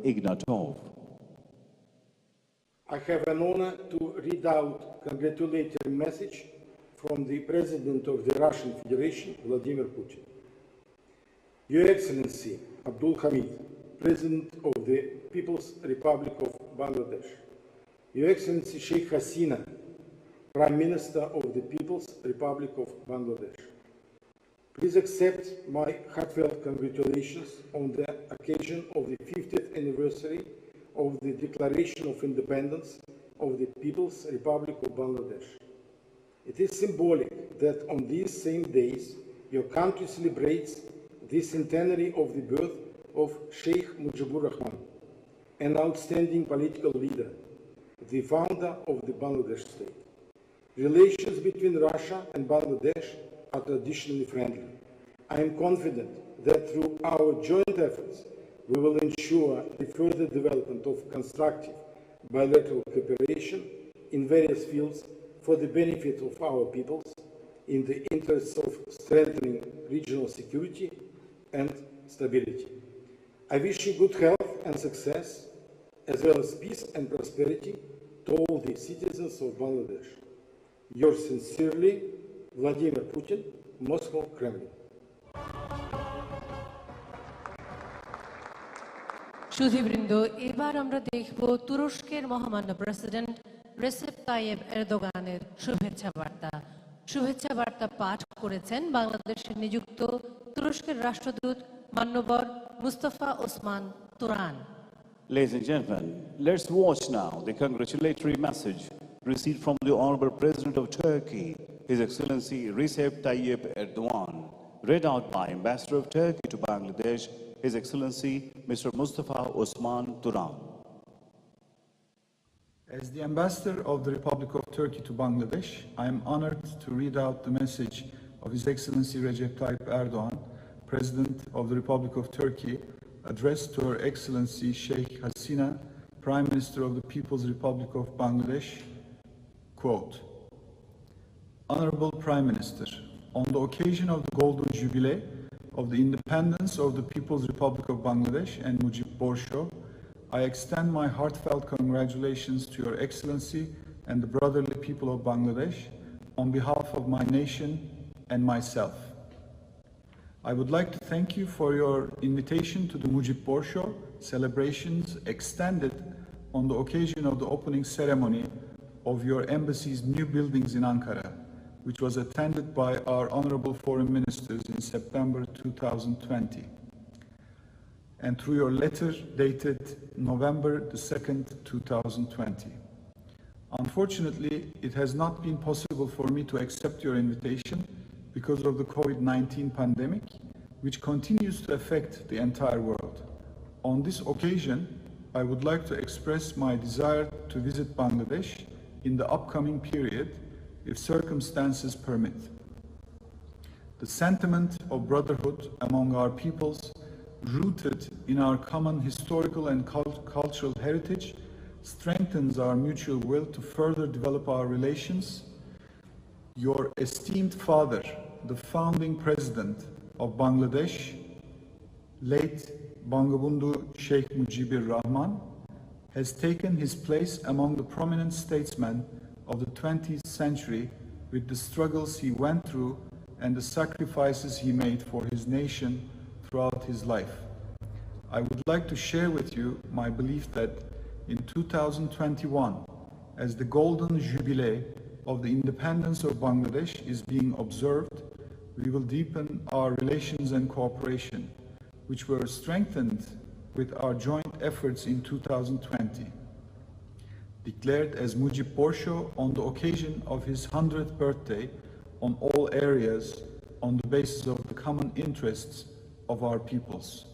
Ignatov. I have an honor to read out a congratulatory message from the President of the Russian Federation, Vladimir Putin. Your Excellency, Abdul Hamid, President of the People's Republic of Bangladesh. Your Excellency Sheikh Hasina, Prime Minister of the People's Republic of Bangladesh. Please accept my heartfelt congratulations on the occasion of the 50th anniversary of the Declaration of Independence of the People's Republic of Bangladesh. It is symbolic that on these same days, your country celebrates the centenary of the birth of Sheikh Mujibur Rahman, an outstanding political leader, the founder of the Bangladesh state. Relations between Russia and Bangladesh are traditionally friendly. I am confident that through our joint efforts, we will ensure the further development of constructive bilateral cooperation in various fields for the benefit of our peoples, in the interests of strengthening regional security and stability. I wish you good health and success, as well as peace and prosperity to all the citizens of Bangladesh. Yours sincerely, Vladimir Putin, Moscow, Kremlin. সুধীবৃন্দ, এবার আমরা দেখব তুরস্কের মহামান্য president Recep Tayyip এরদোগানের শুভেচ্ছা বার্তা। শুভেচ্ছা বার্তা পাঠ করেছেন বাংলাদেশে নিযুক্ত তুরস্কের রাষ্ট্রদূত মান্যবর Mustafa Osman Turan. Ladies and gentlemen, let's watch now the congratulatory message received from the Honorable President of Turkey, His Excellency Recep Tayyip Erdogan, read out by Ambassador of Turkey to Bangladesh, His Excellency Mr. Mustafa Osman Turan. As the Ambassador of the Republic of Turkey to Bangladesh, I am honored to read out the message of His Excellency Recep Tayyip Erdogan, President of the Republic of Turkey, addressed to Her Excellency Sheikh Hasina, Prime Minister of the People's Republic of Bangladesh. Quote, Honorable Prime Minister, on the occasion of the Golden Jubilee of the independence of the People's Republic of Bangladesh and Mujib Borsho, I extend my heartfelt congratulations to Your Excellency and the brotherly people of Bangladesh on behalf of my nation and myself. I would like to thank you for your invitation to the Mujib Borsho celebrations extended on the occasion of the opening ceremony of your embassy's new buildings in Ankara, which was attended by our honorable foreign ministers in September 2020, and through your letter dated November the 2nd, 2020. Unfortunately, it has not been possible for me to accept your invitation because of the COVID-19 pandemic, which continues to affect the entire world. On this occasion, I would like to express my desire to visit Bangladesh in the upcoming period if circumstances permit. The sentiment of brotherhood among our peoples, rooted in our common historical and cultural heritage, strengthens our mutual will to further develop our relations. Your esteemed father, the founding president of Bangladesh, late Bangabandhu Sheikh Mujibur Rahman, has taken his place among the prominent statesmen of the 20th century with the struggles he went through and the sacrifices he made for his nation throughout his life. I would like to share with you my belief that in 2021, as the golden jubilee of the independence of Bangladesh is being observed, we will deepen our relations and cooperation, which were strengthened with our joint efforts in 2020. Declared as Mujib Borsho on the occasion of his 100th birthday on all areas on the basis of the common interests of our peoples.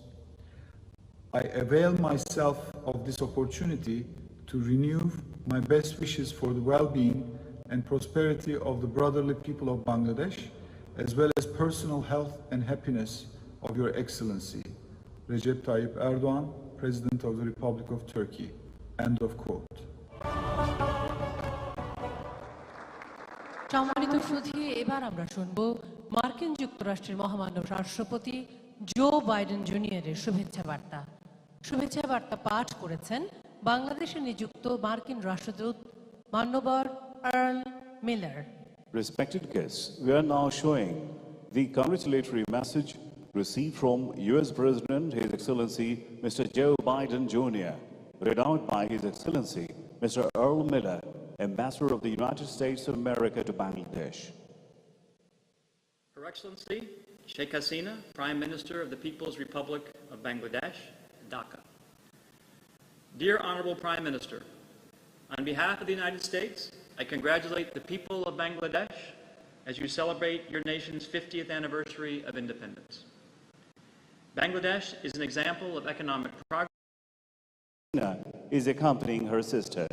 I avail myself of this opportunity to renew my best wishes for the well-being and prosperity of the brotherly people of Bangladesh, as well as personal health and happiness of Your Excellency, Recep Tayyip Erdoğan, President of the Republic of Turkey. End of quote. সম্মানিত সুধী, এবার আমরা শুনব মার্কিন যুক্তরাষ্ট্রের মহামান্য রাষ্ট্রপতি Joe Biden জুনিয়রের শুভেচ্ছা বার্তা। শুভেচ্ছা বার্তা পাঠ করেছেন বাংলাদেশে নিযুক্ত মার্কিন রাষ্ট্রদূত মান্যবর Earl Miller. Respected guests, we are now showing the congratulatory message received from U.S. President, His Excellency Mr. Joe Biden Jr., read out by His Excellency Mr. Earl Miller, Ambassador of the United States of America to Bangladesh. Her Excellency Sheikh Hasina, Prime Minister of the People's Republic of Bangladesh, Dhaka. Dear Honorable Prime Minister, on behalf of the United States, I congratulate the people of Bangladesh as you celebrate your nation's 50th anniversary of independence. Bangladesh is an example of economic progress. Is accompanying her sister.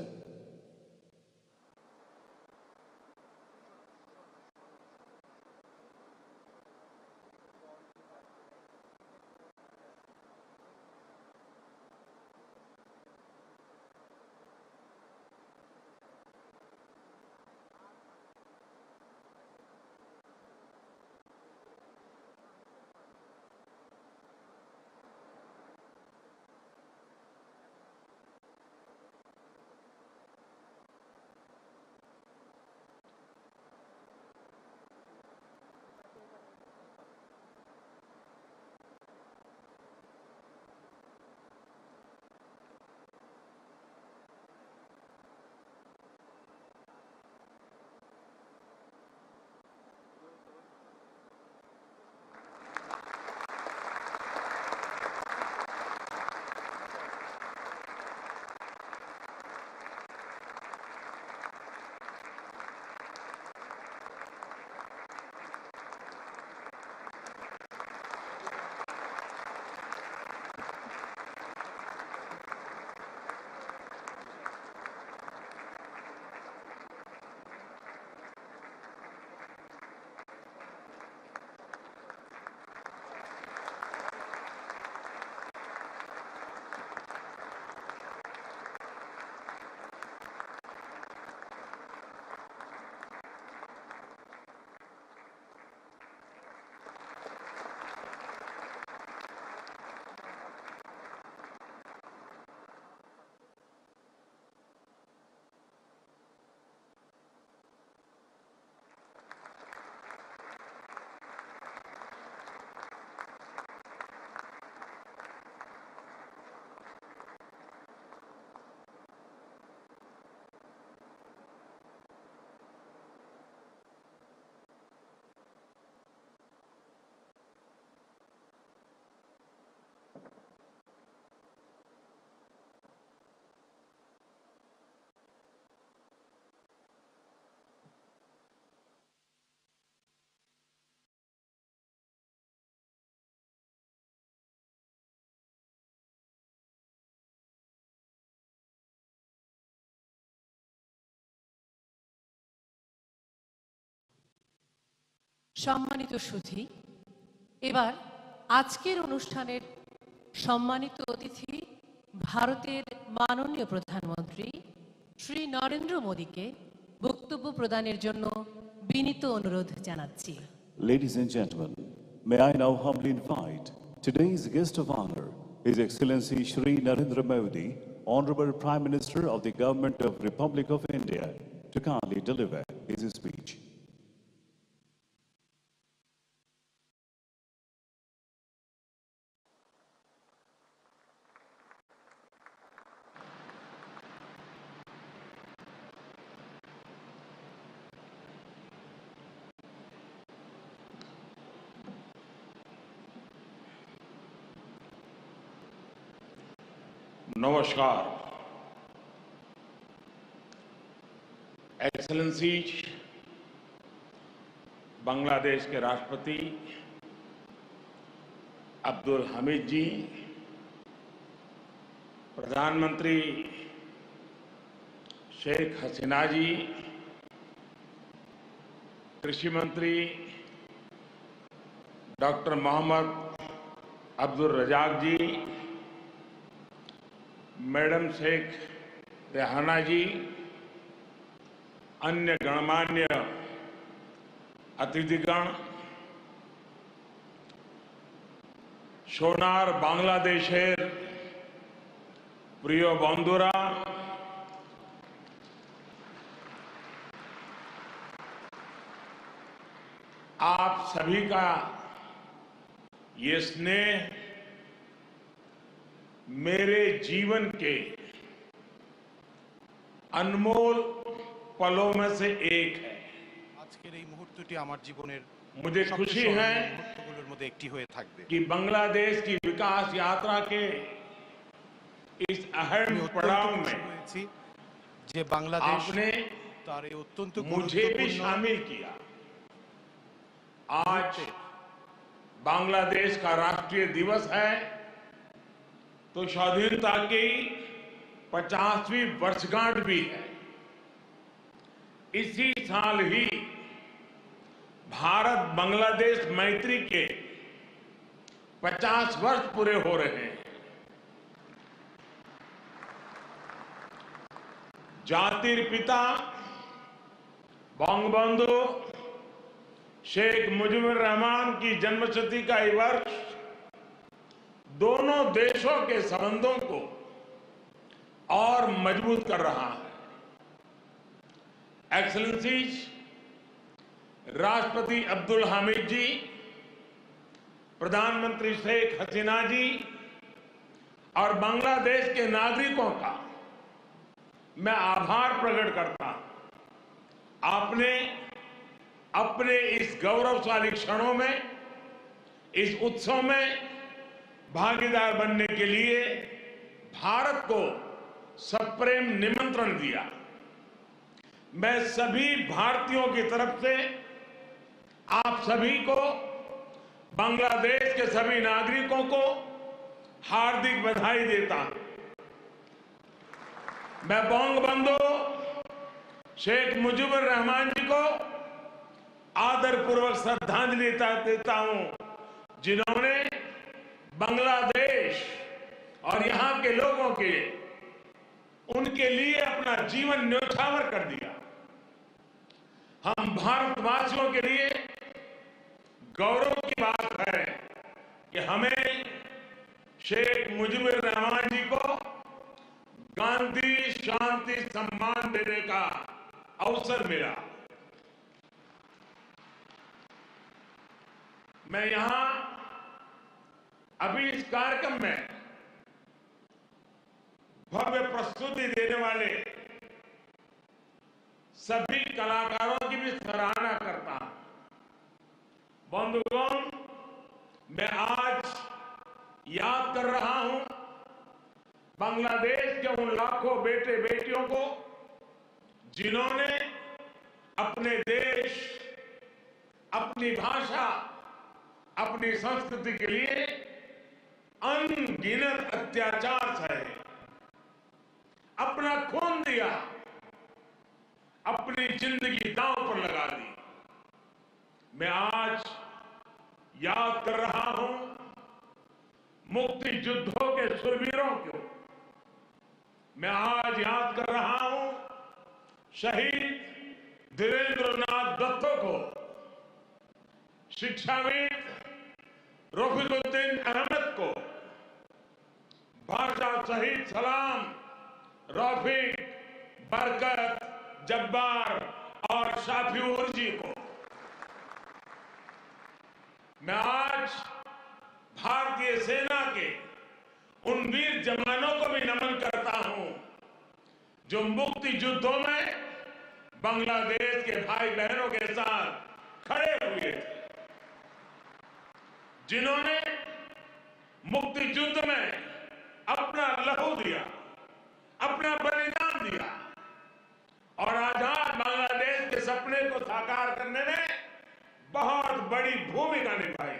সম্মানিত সুধী, এবার আজকের অনুষ্ঠানের সম্মানিত অতিথি ভারতের মাননীয় প্রধানমন্ত্রী শ্রী নরেন্দ্র মোদীকে বক্তব্য প্রদানের জন্য বিনীত অনুরোধ জানাচ্ছি। Ladies and gentlemen, may I now humbly invite today's guest of honor, His Excellency Shri Narendra Modi, Honorable Prime Minister of the Government of Republic of India, to kindly deliver his speech. नमस्कार। Excellencies, Bangladesh के राष्ट्रपति अब्दुल हमीद जी, प्रधानमंत्री शेख हसीना जी, कृषि मंत्री doctor Mohammad Abdul Razzaq जी, madam Sheikh Rehana जी, अन्य गणमान्य अतिथिगण, सोनार बांग्लादेशेर प्रिय बंधुरा, आप सभी का ये स्नेह मेरे जीवन के अनमोल पलों में से एक है। আজকের এই মুহূর্তটি আমার জীবনের मुझे खुशी है মুহূর্তগুলোর মধ্যে একটি হয়ে থাকবে। कि बांग्लादेश की विकास यात्रा के इस अहम पड़ाव में যে বাংলাদেশ आपने তার এই অত্যন্ত मुझे भी शामिल किया। आज बांग्लादेश का राष्ट्रीय दिवस है तो स्वाधीनता की 50वीं वर्षगांठ भी है। इसी साल ही भारत बांग्लादेश मैत्री के 50 वर्ष पूरे हो रहे हैं। जातिर पिता बंगबंधु शेख मुजीबुर रहमान की जन्मशती का ये वर्ष दोनों देशों के संबंधों को और मजबूत कर रहा है। एक्सेलेंसीज, राष्ट्रपति अब्दुल हामिद जी, प्रधानमंत्री शेख हसीना जी और बांग्लादेश के नागरिकों का मैं आभार प्रकट करता हूं। आपने अपने इस गौरवशाली क्षणों में, इस उत्सव में भागीदार बनने के लिए भारत को सप्रेम निमंत्रण दिया। मैं सभी भारतीयों की तरफ से आप सभी को, बांग्लादेश के सभी नागरिकों को हार्दिक बधाई देता हूं। मैं बंगबंधु शेख मुजीबुर रहमान जी को आदरपूर्वक श्रद्धांजलि देता हूं, जिन्होंने बांग्लादेश और यहां के लोगों के उनके लिए अपना जीवन न्यौछावर कर दिया। हम भारतवासियों के लिए गौरव की बात है कि हमें शेख मुजीबुर रहमान जी को गांधी शांति सम्मान देने का अवसर मिला। मैं यहां अभी इस कार्यक्रम में भव्य प्रस्तुति देने वाले सभी कलाकारों की भी सराहना करता हूं। बंधुगण, मैं आज याद कर रहा हूं बांग्लादेश के उन लाखों बेटे बेटियों को जिन्होंने अपने देश, अपनी भाषा, अपनी संस्कृति के लिए अनगिनत अत्याचार सहे, अपना खून दिया, अपनी जिंदगी दांव पर लगा दी। मैं आज याद कर रहा हूं मुक्ति युद्धों के शूरवीरों को। मैं आज याद कर रहा हूं शहीद धीरेन्द्रनाथ दत्तो को, शिक्षाविद रफीकुद्दीन अहमद को, भाषा शहीद सलाम, रफीक, बरकत, जब्बार और शाफिउर जी को। मैं आज भारतीय सेना के उन वीर जवानों को भी नमन करता हूं जो मुक्ति युद्धों में बांग्लादेश के भाई बहनों के साथ खड़े हुए थे, जिन्होंने मुक्ति युद्ध में अपना लहू दिया। बड़ी भूमिका निभाई।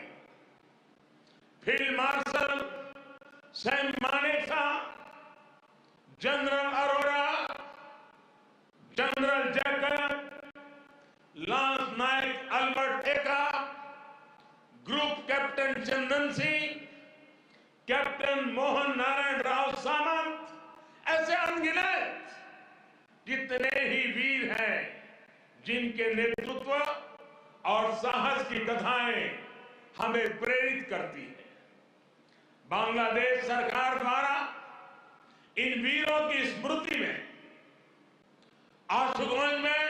Field marshal Sam Manekshaw, general Arora, general Jacob, lance Naik Albert Ekka, group captain Chandan Singh, captain Mohan Narayan Rao Samant, ऐसे अनगिनत कितने ही वीर हैं जिनके नेतृत्व और साहस की कथाएं हमें प्रेरित करती हैं। बांग्लादेश सरकार द्वारा इन वीरों की स्मृति में आशुगंज में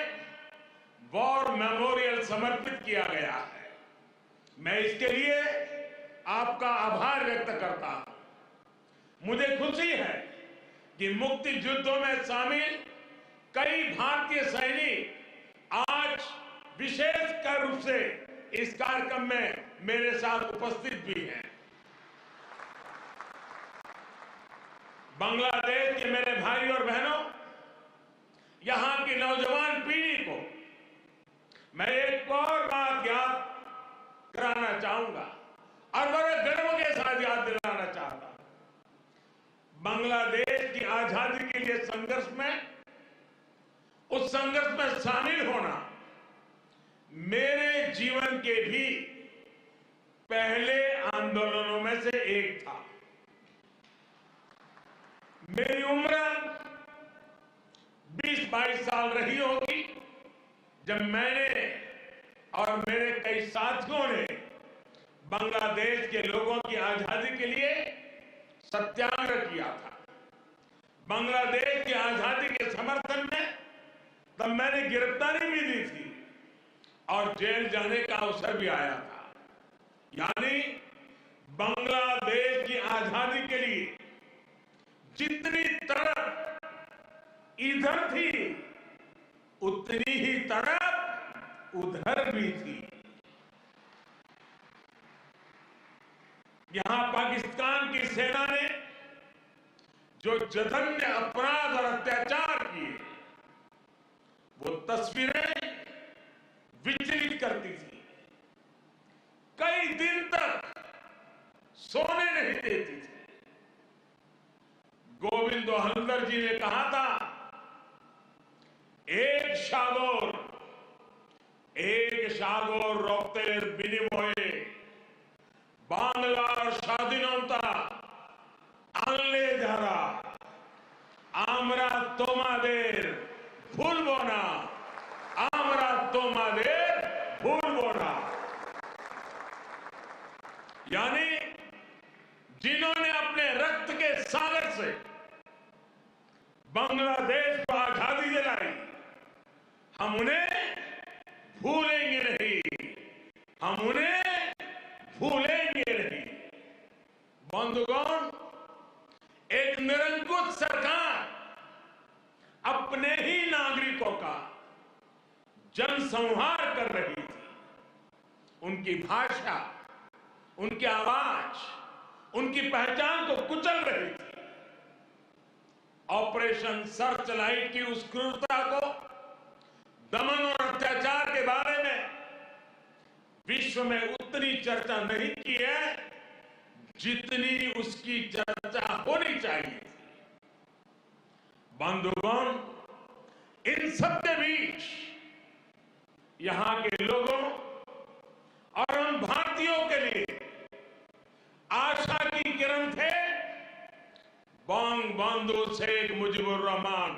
वॉर मेमोरियल समर्पित किया गया है। मैं इसके लिए आपका आभार व्यक्त करता हूं। मुझे खुशी है कि मुक्ति युद्धों में शामिल कई भारतीय सैनिक आज विशेष रूप से इस कार्यक्रम में मेरे साथ उपस्थित भी हैं। बांग्लादेश के मेरे भाई और बहनों, यहां की नौजवान पीढ़ी को मैं एक और बात याद कराना चाहूंगा और बड़े गर्व के साथ याद दिलाना चाहता हूं। बांग्लादेश की आजादी के लिए संघर्ष में, उस संघर्ष में शामिल होना मेरे जीवन के भी पहले आंदोलनों में से एक था। मेरी उम्र 20-22 साल रही होगी जब मैंने और मेरे कई साथियों ने बांग्लादेश के लोगों की आजादी के लिए सत्याग्रह किया था। बांग्लादेश की आजादी के समर्थन में तब मैंने गिरफ्तारी भी दी थी और जेल जाने का अवसर भी आया था। यानी बांग्लादेश की आजादी के लिए जितनी तड़प इधर थी उतनी ही तड़प उधर भी थी। यहां पाकिस्तान की सेना ने जो जघन्य अपराध और अत्याचार किए, वो तस्वीरें विचलित करती थी। कई दिन तक सोने नहीं देती थी। गोविंद हल्दर जी ने कहा था, एक সাগর রক্তের বিনিময়ে বাংলার স্বাধীনতা আনলে যারা, আমরা তোমাদের ভুলবো না, আমরা তোমাদের ভুলবো না। यानी जिन्होंने अपने रक्त के सागर से बांग्लादेश को आजादी दिलाई, हम उन्हें भूलेंगे नहीं, हम उन्हें भूलेंगे नहीं। बंधुगण, एक निरंकुश सरकार अपने ही नागरिकों का जनसंहार कर रही थी। उनकी भाषा, उनकी आवाज, उनकी पहचान को कुचल रही थी। ऑपरेशन सर्च लाइट की उस क्रूरता को, दमन और अत्याचार के बारे में विश्व में उतनी चर्चा नहीं की है जितनी उसकी चर्चा होनी चाहिए थी। बंधुगण, इन सबके बीच यहां के लोगों और हम भारतीयों के लिए आशा की किरण थे बंगबंधु शेख मुजीबुर रहमान।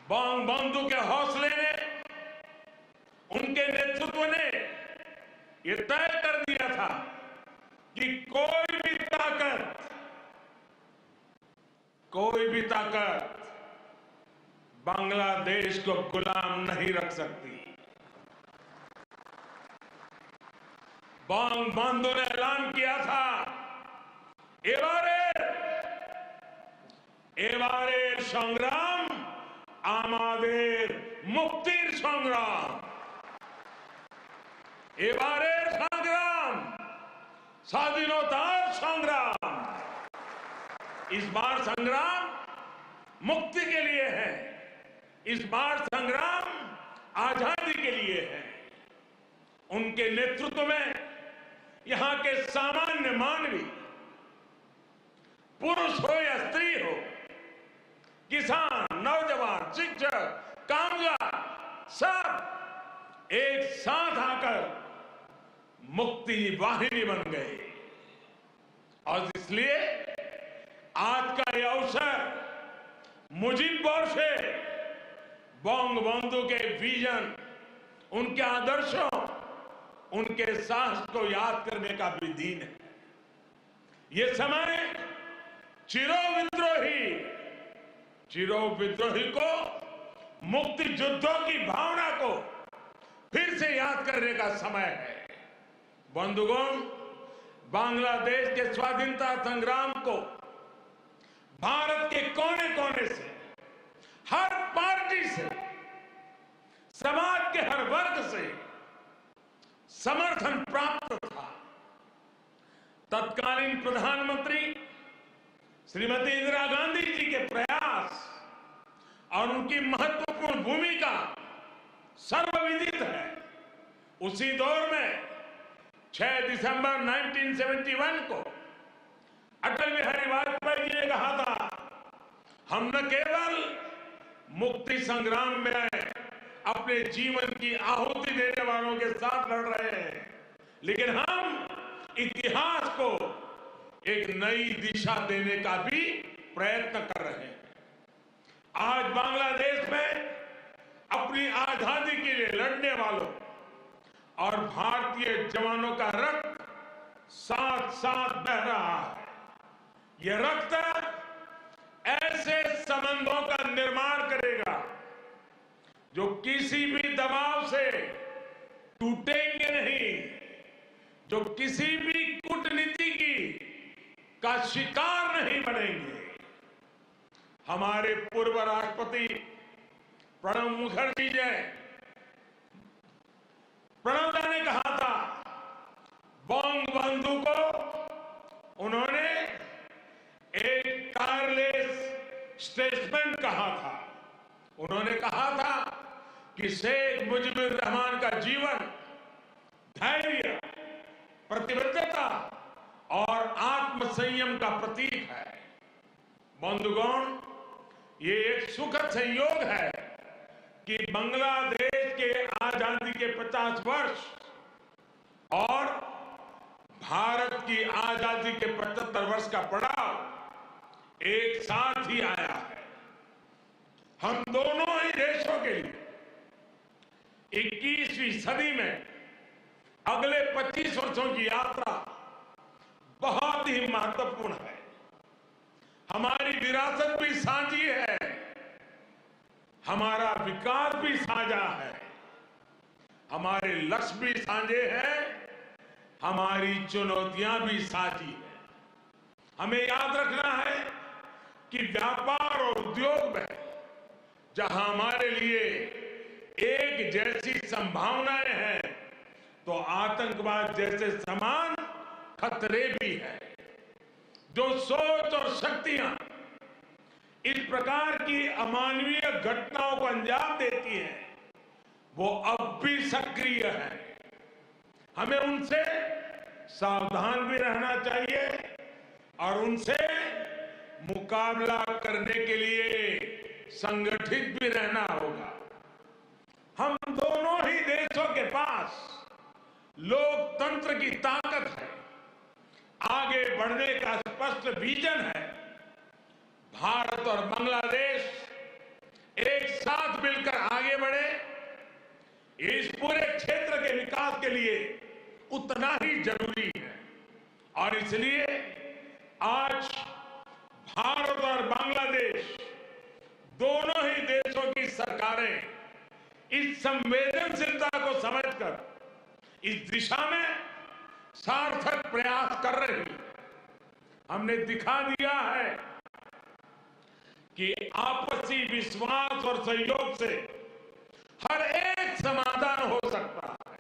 बंगबंधु के हौसले ने, उनके नेतृत्व ने यह तय कर दिया था कि कोई भी ताकत बांग्लादेश को गुलाम नहीं रख सकती। बंगबंधु ने ऐलान किया था, এবারে সংগ্রাম আমাদের মুক্তির সংগ্রাম। এবারের সংগ্রাম স্বাধীনতার সংग्राम। इस बार संग्राम मुक्ति के लिए है। इस बार संग्राम आजादी के लिए है। उनके नेतृत्व में यहां के सामान्य मानवी, पुरुष हो या स्त्री हो, किसान, नौजवान, शिक्षक, कामगार, सब एक साथ आकर मुक्ति वाहिनी बन गए। और इसलिए आज का यह अवसर मुजीब बोरशे बंगबंधु के विजन, उनके आदर्शों, उनके साहस को याद करने का भी दिन है। ये समय चिरो विद्रोही को, मुक्ति युद्धों की भावना को फिर से याद करने का समय है। बंधुगण, बांग्लादेश के स्वाधीनता संग्राम को भारत के कोने कोने से, हर पार्टी से, समाज के हर वर्ग से समर्थन प्राप्त था। तत्कालीन प्रधानमंत्री श्रीमती इंदिरा गांधी जी के प्रयास और उनकी महत्वपूर्ण भूमिका सर्वविदित है। उसी दौर में 6 दिसंबर 1971 को अटल बिहारी वाजपेयी जी ने कहा था, हम न केवल मुक्ति संग्राम में अपने जीवन की आहुति देने वालों के साथ लड़ रहे हैं, लेकिन हम इतिहास को एक नई दिशा देने का भी प्रयत्न कर रहे हैं। आज बांग्लादेश में अपनी आजादी के लिए लड़ने वालों और भारतीय जवानों का रक्त साथ साथ बह रहा है। यह रक्त ऐसे संबंधों का निर्माण करेगा जो किसी भी दबाव से टूटेंगे नहीं, जो किसी भी कूटनीति का शिकार नहीं बनेंगे। हमारे पूर्व राष्ट्रपति प्रणब मुखर्जी जी, प्रणब ने कहा था, बंगबंधु को उन्होंने एक टायरलेस स्टेटमेंट कहा था। उन्होंने कहा था कि शेख मुजीबुर रहमान का जीवन धैर्य, प्रतिबद्धता और आत्मसंयम का प्रतीक है। बंधुगण, ये एक सुखद संयोग है कि बांग्लादेश के आजादी के 50 वर्ष और भारत की आजादी के 75 वर्ष का पड़ाव एक साथ ही आया है। हम दोनों ही देशों के लिए 21वीं सदी में अगले 25 वर्षों की यात्रा बहुत ही महत्वपूर्ण है। हमारी विरासत भी साझी है, हमारा विकास भी साझा है, हमारे लक्ष्य भी साझे हैं, हमारी चुनौतियां भी साझी है। हमें याद रखना है कि व्यापार और उद्योग में जहां हमारे लिए एक जैसी संभावनाएं हैं, तो आतंकवाद जैसे समान खतरे भी हैं। जो सोच और शक्तियां इस प्रकार की अमानवीय घटनाओं को अंजाम देती हैं, वो अब भी सक्रिय है। हमें उनसे सावधान भी रहना चाहिए और उनसे मुकाबला करने के लिए संगठित भी रहना होगा। हम दोनों ही देशों के पास लोकतंत्र की ताकत है, आगे बढ़ने का स्पष्ट विजन है। भारत और बांग्लादेश एक साथ मिलकर आगे बढ़े, इस पूरे क्षेत्र के विकास के लिए उतना ही जरूरी है। और इसलिए आज भारत और बांग्लादेश दोनों ही देशों की सरकारें इस संवेदनशीलता को समझकर इस दिशा में सार्थक प्रयास कर रही है। हमने दिखा दिया है कि आपसी विश्वास और सहयोग से हर एक समाधान हो सकता है।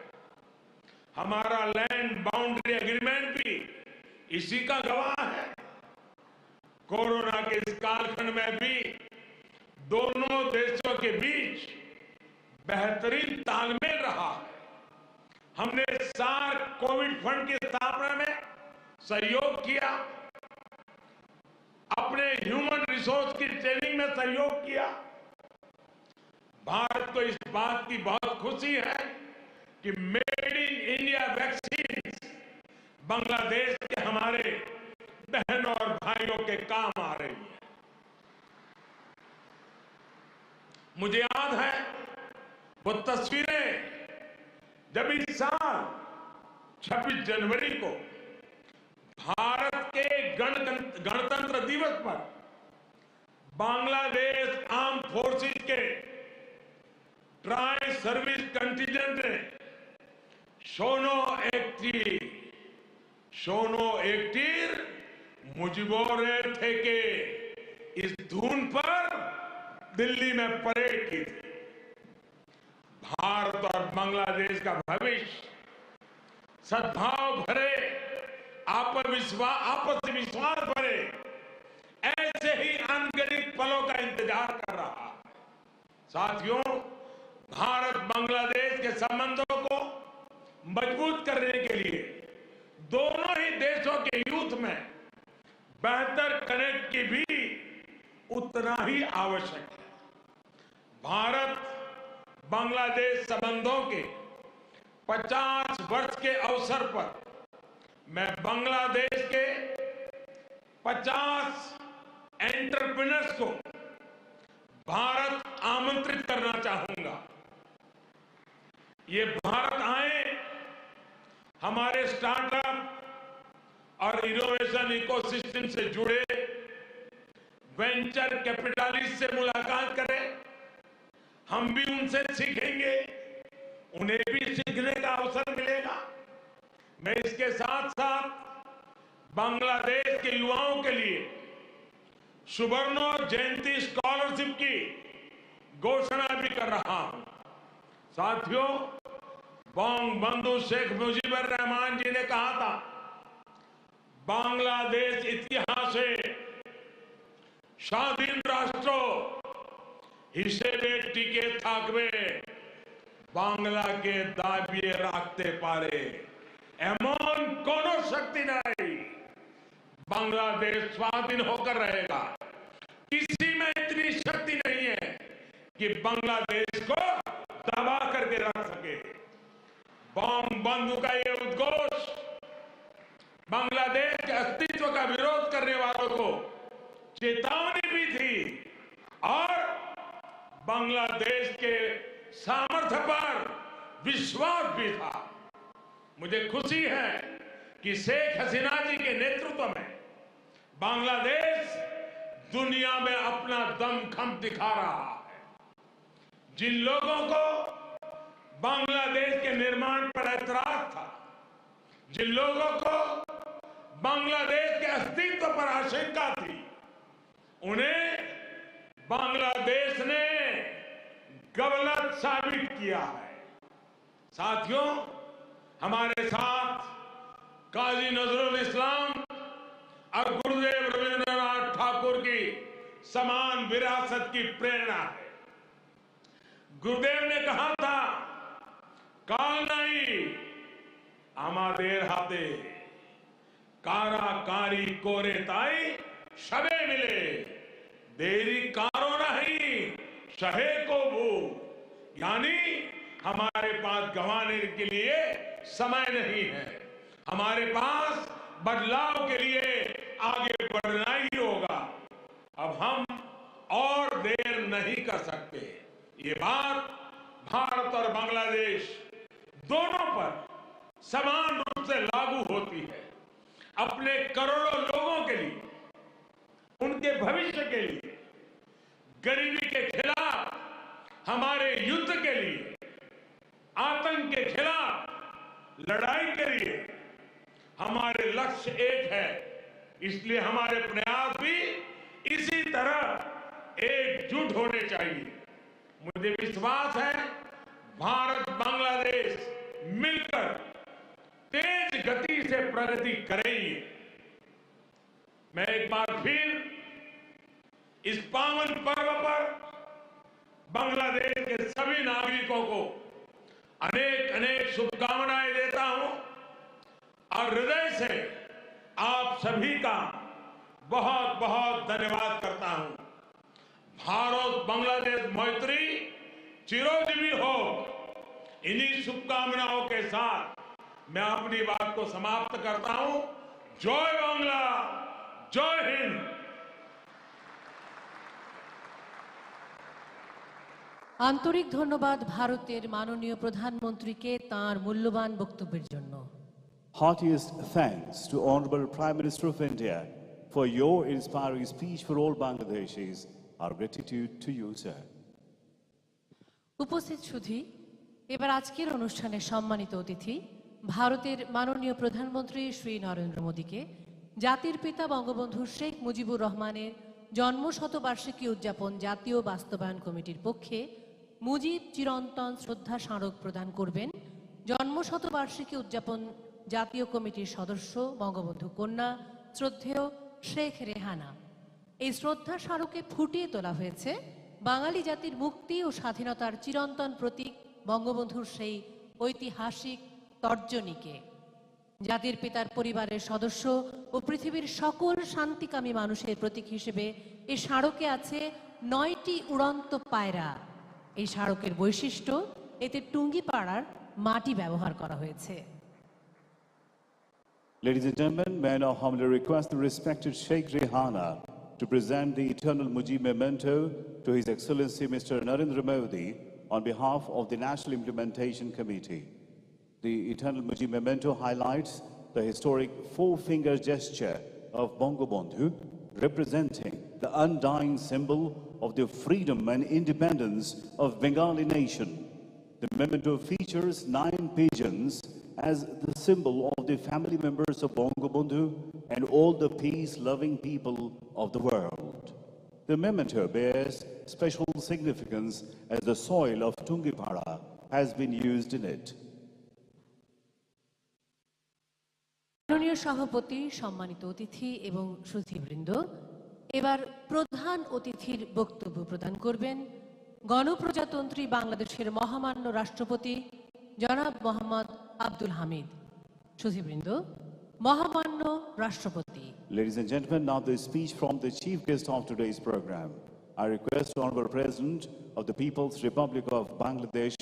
हमारा लैंड बाउंड्री एग्रीमेंट भी इसी का गवाह है। कोरोना के इस कालखंड में भी दोनों देशों के बीच बेहतरीन तालमेल रहा है। हमने सार्क कोविड फंड की स्थापना में सहयोग किया, अपने ह्यूमन रिसोर्स की ट्रेनिंग में सहयोग किया। भारत को इस बात की बहुत खुशी है कि made in India vaccine Bangladesh के हमारे बहनों और भाइयों के काम आ रही है। मुझे याद है वो तस्वीरें जब इस साल 26 जनवरी को भारत के गणतंत्र दिवस पर बांग्लादेश आर्म फोर्सेस के ट्राई सर्विस कंटिजेंट ने शोनो एक्टिर मुजिबोरे थे के इस धुन पर दिल्ली में परेड की थी। भारत और बांग्लादेश का भविष्य सद्भाव भरे, आपसी विश्वास भरे ऐसे ही अनगिनत पलों का इंतजार कर रहा है। साथियों, भारत बांग्लादेश के संबंधों को मजबूत करने के लिए दोनों ही देशों के यूथ में बेहतर कनेक्ट की भी उतना ही आवश्यक है। भारत बांग्लादेश संबंधों के 50 वर्ष के अवसर पर मैं बांग्लादेश के 50 एंटरप्रेन्योर्स को भारत आमंत्रित करना चाहूंगा। ये भारत आए, हमारे स्टार्टअप और इनोवेशन इकोसिस्टम से जुड़े वेंचर कैपिटलिस्ट से मुलाकात करें। हम भी उनसे सीखेंगे, उन्हें भी सीखने का अवसर मिलेगा। मैं इसके साथ साथ बांग्लादेश के युवाओं के लिए सुवर्णो जयंती स्कॉलरशिप की घोषणा भी कर रहा हूं। साथियों, बंगबंधु शेख मुजीबुर रहमान जी ने कहा था, बांग्लादेश इतिहास से স্বাধীন রাষ্ট্র হিসেবে টিকে থাকবে বাংলাকে দাবিয়ে রাখতে পারে এমন কোন শক্তি নাই। बांग्लादेश स्वाधीन होकर रहेगा। किसी में इतनी शक्ति नहीं है कि बांग्लादेश को दबा करके रख सके। बंगबंधु का ये उद्घोष बांग्लादेश के अस्तित्व का विरोध करने वालों को चेतावनी भी थी और बांग्लादेश के सामर्थ्य पर विश्वास भी था। मुझे खुशी है कि शेख हसीना जी के नेतृत्व में बांग्लादेश दुनिया में अपना दमखम दिखा रहा है। जिन लोगों को बांग्लादेश के निर्माण पर ऐतराज था, जिन लोगों को बांग्लादेश के अस्तित्व पर आशंका थी, उन्हें बांग्लादेश ने गलत साबित किया है। साथियों, हमारे साथ काजी नजरुल इस्लाम और गुरुदेव रविंद्रनाथ ठाकुर की समान विरासत की प्रेरणा है। गुरुदेव ने कहा था, काल नहीं आमादेर हाथे काराकारी कोरे ताई शबे मिले देरी कारो नहीं शहे को भू। यानी हमारे पास गंवाने के लिए समय नहीं है, हमारे पास बदलाव के लिए आगे बढ़ना ही होगा। अब हम और देर नहीं कर सकते। ये बात भारत और बांग्लादेश दोनों पर समान रूप से लागू होती है। अपने करोड़ों लोगों के लिए, उनके भविष्य के लिए, गरीबी के खिलाफ हमारे युद्ध के लिए, आतंक के खिलाफ लड़ाई के लिए हमारे लक्ष्य एक है। इसलिए हमारे प्रयास भी इसी तरह एकजुट होने चाहिए। मुझे विश्वास है भारत बांग्लादेश मिलकर तेज गति से प्रगति करेंगे। मैं एक बार फिर इस पावन पर्व पर बांग्लादेश के सभी नागरिकों को अनेक अनेक शुभकामनाएं देता हूं और हृदय से आप सभी का बहुत बहुत धन्यवाद करता हूं। भारत बांग्लादेश मैत्री चिरोजीवी हो। इन्हीं शुभकामनाओं के साथ मैं अपनी बात को समाप्त करता हूं। जय बांग्ला, जय हिंद। আন্তরিক ধন্যবাদ ভারতের মাননীয় প্রধানমন্ত্রীকে তাঁর মূল্যবান বক্তব্যের জন্য। Heartiest thanks to Honorable Prime Minister of India for your inspiring speech for all Bangladeshis. Our gratitude to you, sir. উপস্থিত সুধী, এবার আজকের অনুষ্ঠানের সম্মানিত অতিথি ভারতের মাননীয় প্রধানমন্ত্রী শ্রী নরেন্দ্র মোদীকে জাতির পিতা বঙ্গবন্ধু শেখ মুজিবুর রহমানের জন্ম শতবার্ষিকী উদযাপন জাতীয় বাস্তবায়ন কমিটির পক্ষে মুজিব চিরন্তন শ্রদ্ধা স্মারক প্রদান করবেন জন্ম শতবার্ষিকী উদযাপন জাতীয় কমিটির সদস্য বঙ্গবন্ধু কন্যা শ্রদ্ধেয় শেখ রেহানা। এই শ্রদ্ধা স্মারকে ফুটিয়ে তোলা হয়েছে বাঙালি জাতির মুক্তি ও স্বাধীনতার চিরন্তন প্রতীক বঙ্গবন্ধুর সেই ঐতিহাসিক তর্জনীকে। জাতির পিতার পরিবারের সদস্য ও পৃথিবীর সকল শান্তিকামী মানুষের প্রতীক হিসেবে এই স্মারকে আছে 9টি উড়ন্ত পায়রা। এই স্মারকের বৈশিষ্ট্য, এতে টুঙ্গিপাড়ার মাটি ব্যবহার করা হয়েছে। Ladies and gentlemen, may I now humbly request the respected Sheikh Rehana to present the Eternal Mujib Memento to His Excellency Mr. Narendra Modi on behalf of the National Implementation Committee. The Eternal Mujib Memento highlights the historic four-finger gesture of Bangabandhu, representing the undying symbol of the freedom and independence of Bengali nation. The memento features 9 pigeons as the symbol of the family members of Bangabandhu and all the peace-loving people of the world. The memento bears special significance as the soil of Tungipara has been used in it. মাননীয় সভাপতি, সম্মানিত অতিথি এবং সুধীবৃন্দ, এবার প্রধান অতিথির বক্তব্য প্রদান করবেন গণপ্রজাতন্ত্রী বাংলাদেশের মহামান্য রাষ্ট্রপতি জনাব মোহাম্মদ আব্দুল হামিদ। সুধীবৃন্দ, মহামান্য রাষ্ট্রপতি। Ladies and gentlemen, now the speech from the chief guest of today's program. I request Honorable President of the People's Republic of Bangladesh,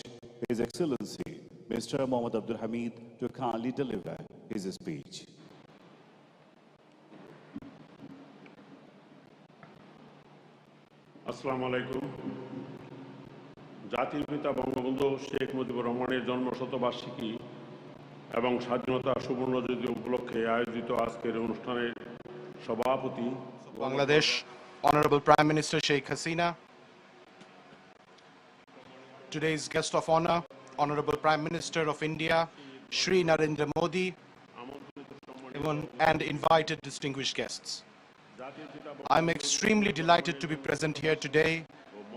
His Excellency Mr. Mohammad Abdul Hamid, to kindly deliver his speech. আসসালামু আলাইকুম। জাতির পিতা বঙ্গবন্ধু শেখ মুজিবুর রহমানের জন্ম শতবার্ষিকী এবং স্বাধীনতা সুবর্ণজয়ন্তী উপলক্ষে আয়োজিত আজকের অনুষ্ঠানের সভাপতি Bangladesh Honorable Prime Minister Sheikh Hasina, today's guest of honor, Honorable Prime Minister of India, Shri Narendra Modi, and invited distinguished guests. I'm extremely delighted to be present here today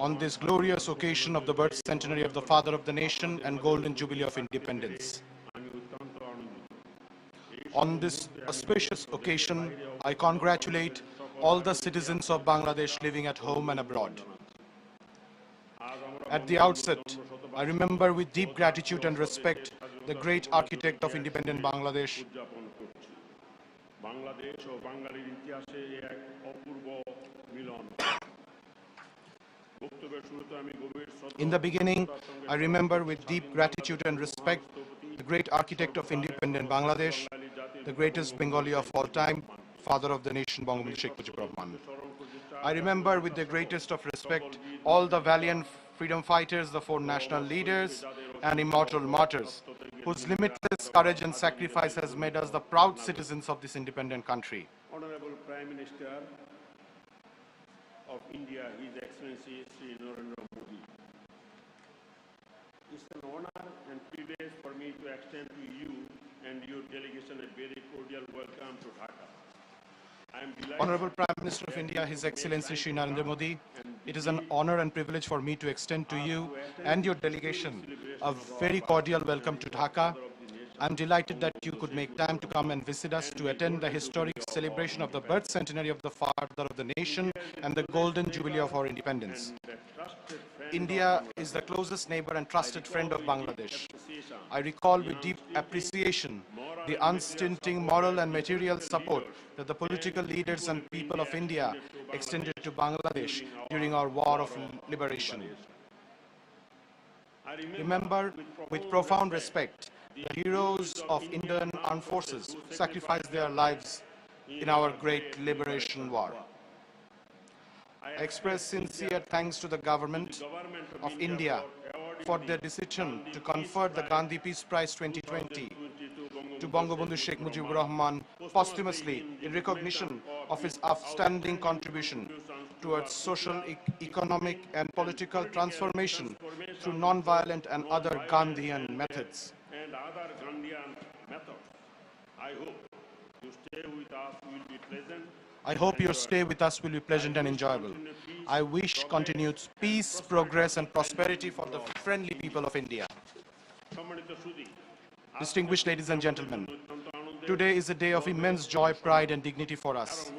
on this glorious occasion of the birth centenary of the Father of the Nation and Golden Jubilee of Independence. On this auspicious occasion, I congratulate all the citizens of Bangladesh living at home and abroad. At the outset, I remember with deep gratitude and respect the great architect of independent Bangladesh, In the beginning, I remember with deep gratitude and respect the great architect of independent Bangladesh, the greatest Bengali of all time, Father of the Nation, Bangabandhu Sheikh Mujibur Rahman. I remember with the greatest of respect all the valiant freedom fighters, the 4 national leaders and immortal martyrs, whose limitless courage and sacrifice has made us the proud citizens of this independent country. Honorable Prime Minister of India, His Excellency Sri Narendra Modi. It's an honor and privilege for me to extend to you and your delegation a very cordial welcome to Dhaka. Honorable Prime Minister of India, His Excellency Shri Narendra Modi, it is an honor and privilege for me to extend to you and your delegation a very cordial welcome to Dhaka. I'm delighted that you could make time to come and visit us to attend the historic celebration of the birth centenary of the Father of the Nation and the Golden Jubilee of our independence. India is the closest neighbor and trusted friend of Bangladesh. I recall with deep appreciation the unstinting moral and material support that the political leaders and people of India extended to Bangladesh during our war of liberation. Remember with profound respect the heroes of Indian armed forces who sacrificed their lives in our great liberation war. I express sincere thanks to the government of India for their decision to confer the Gandhi Peace Prize 2020 to Bangabandhu Sheikh Mujibur Rahman posthumously in recognition of his outstanding contribution towards social, economic and political transformation through non-violent and other Gandhian methods. I hope your stay with us will be pleasant and enjoyable. I wish continued peace, progress and prosperity for the friendly people of India. Distinguished ladies and gentlemen, today is a day of immense joy, pride and dignity for us.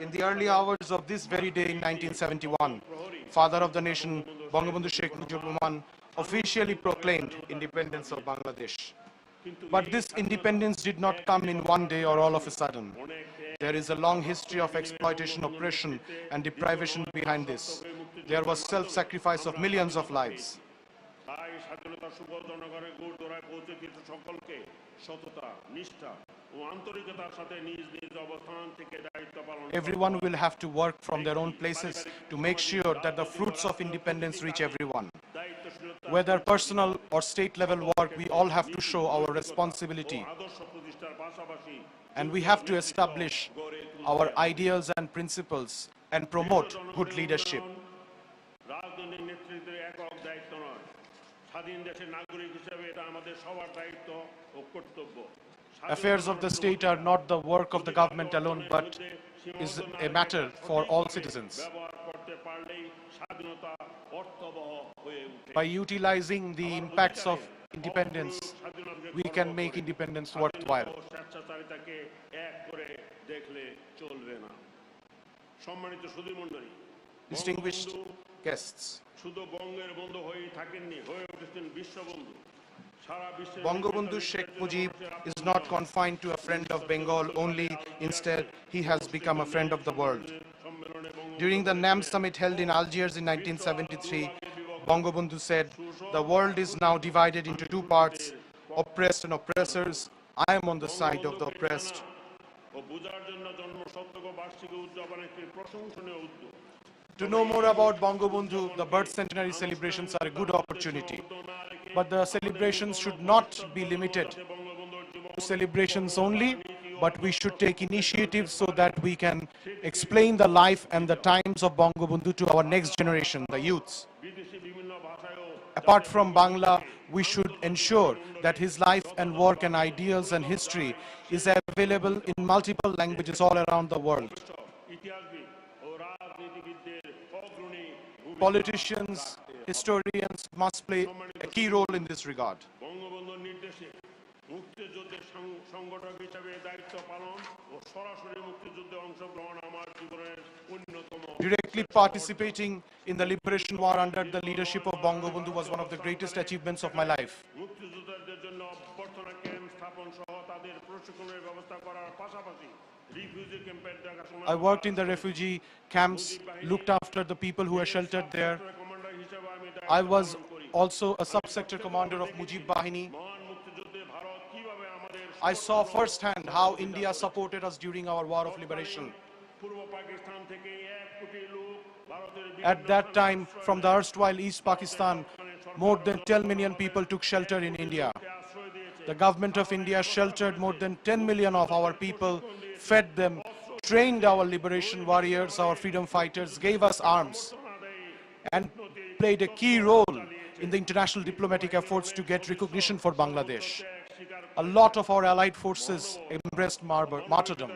In the early hours of this very day in 1971, Father of the Nation, Bangabandhu Sheikh Mujibur Rahman, officially proclaimed independence of Bangladesh. But this independence did not come in one day or all of a sudden. There is a long history of exploitation, oppression and deprivation behind this. There was self-sacrifice of millions of lives. Everyone will have to work from their own places to make sure that the fruits of independence reach everyone. Whether personal or state level work, we all have to show our responsibility. And we have to establish our ideals and principles and promote good leadership. Affairs of the state are not the work of the government alone, but is a matter for all citizens. By utilizing the impacts of independence, we can make independence worthwhile. Distinguished guests, Bangabandhu Sheikh Mujib is not confined to a friend of Bengal only. Instead, he has become a friend of the world. During the NAM summit held in Algiers in 1973, Bangabandhu said, "The world is now divided into two parts, oppressed and oppressors. I am on the side of the oppressed." To know more about Bangabandhu, the birth centenary celebrations are a good opportunity. But the celebrations should not be limited to celebrations only, but we should take initiatives so that we can explain the life and the times of Bangabandhu to our next generation, the youths. Apart from Bangla, we should ensure that his life and work and ideals and history is available in multiple languages all around the world. Politicians, historians must play a key role in this regard. Directly participating in the liberation war under the leadership of Bangabandhu was one of the greatest achievements of my life. I worked in the refugee camps, looked after the people who were sheltered there. I was also a sub-sector commander of Mujib Bahini. I saw firsthand how India supported us during our war of liberation. At that time, from the erstwhile East Pakistan, more than 10 million people took shelter in India. The government of India sheltered more than 10 million of our people, fed them, trained our liberation warriors, our freedom fighters, gave us arms, and played a key role in the international diplomatic efforts to get recognition for Bangladesh. A lot of our allied forces embraced martyrdom.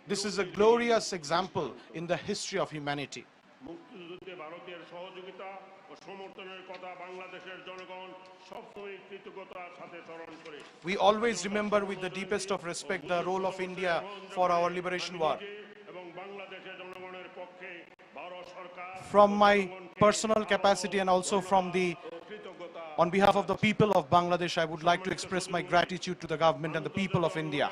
This is a glorious example in the history of humanity. We always remember with the deepest of respect the role of India for our liberation war. from my personal capacity and also on behalf of the people of Bangladesh, I would like to express my gratitude to the government and the people of India.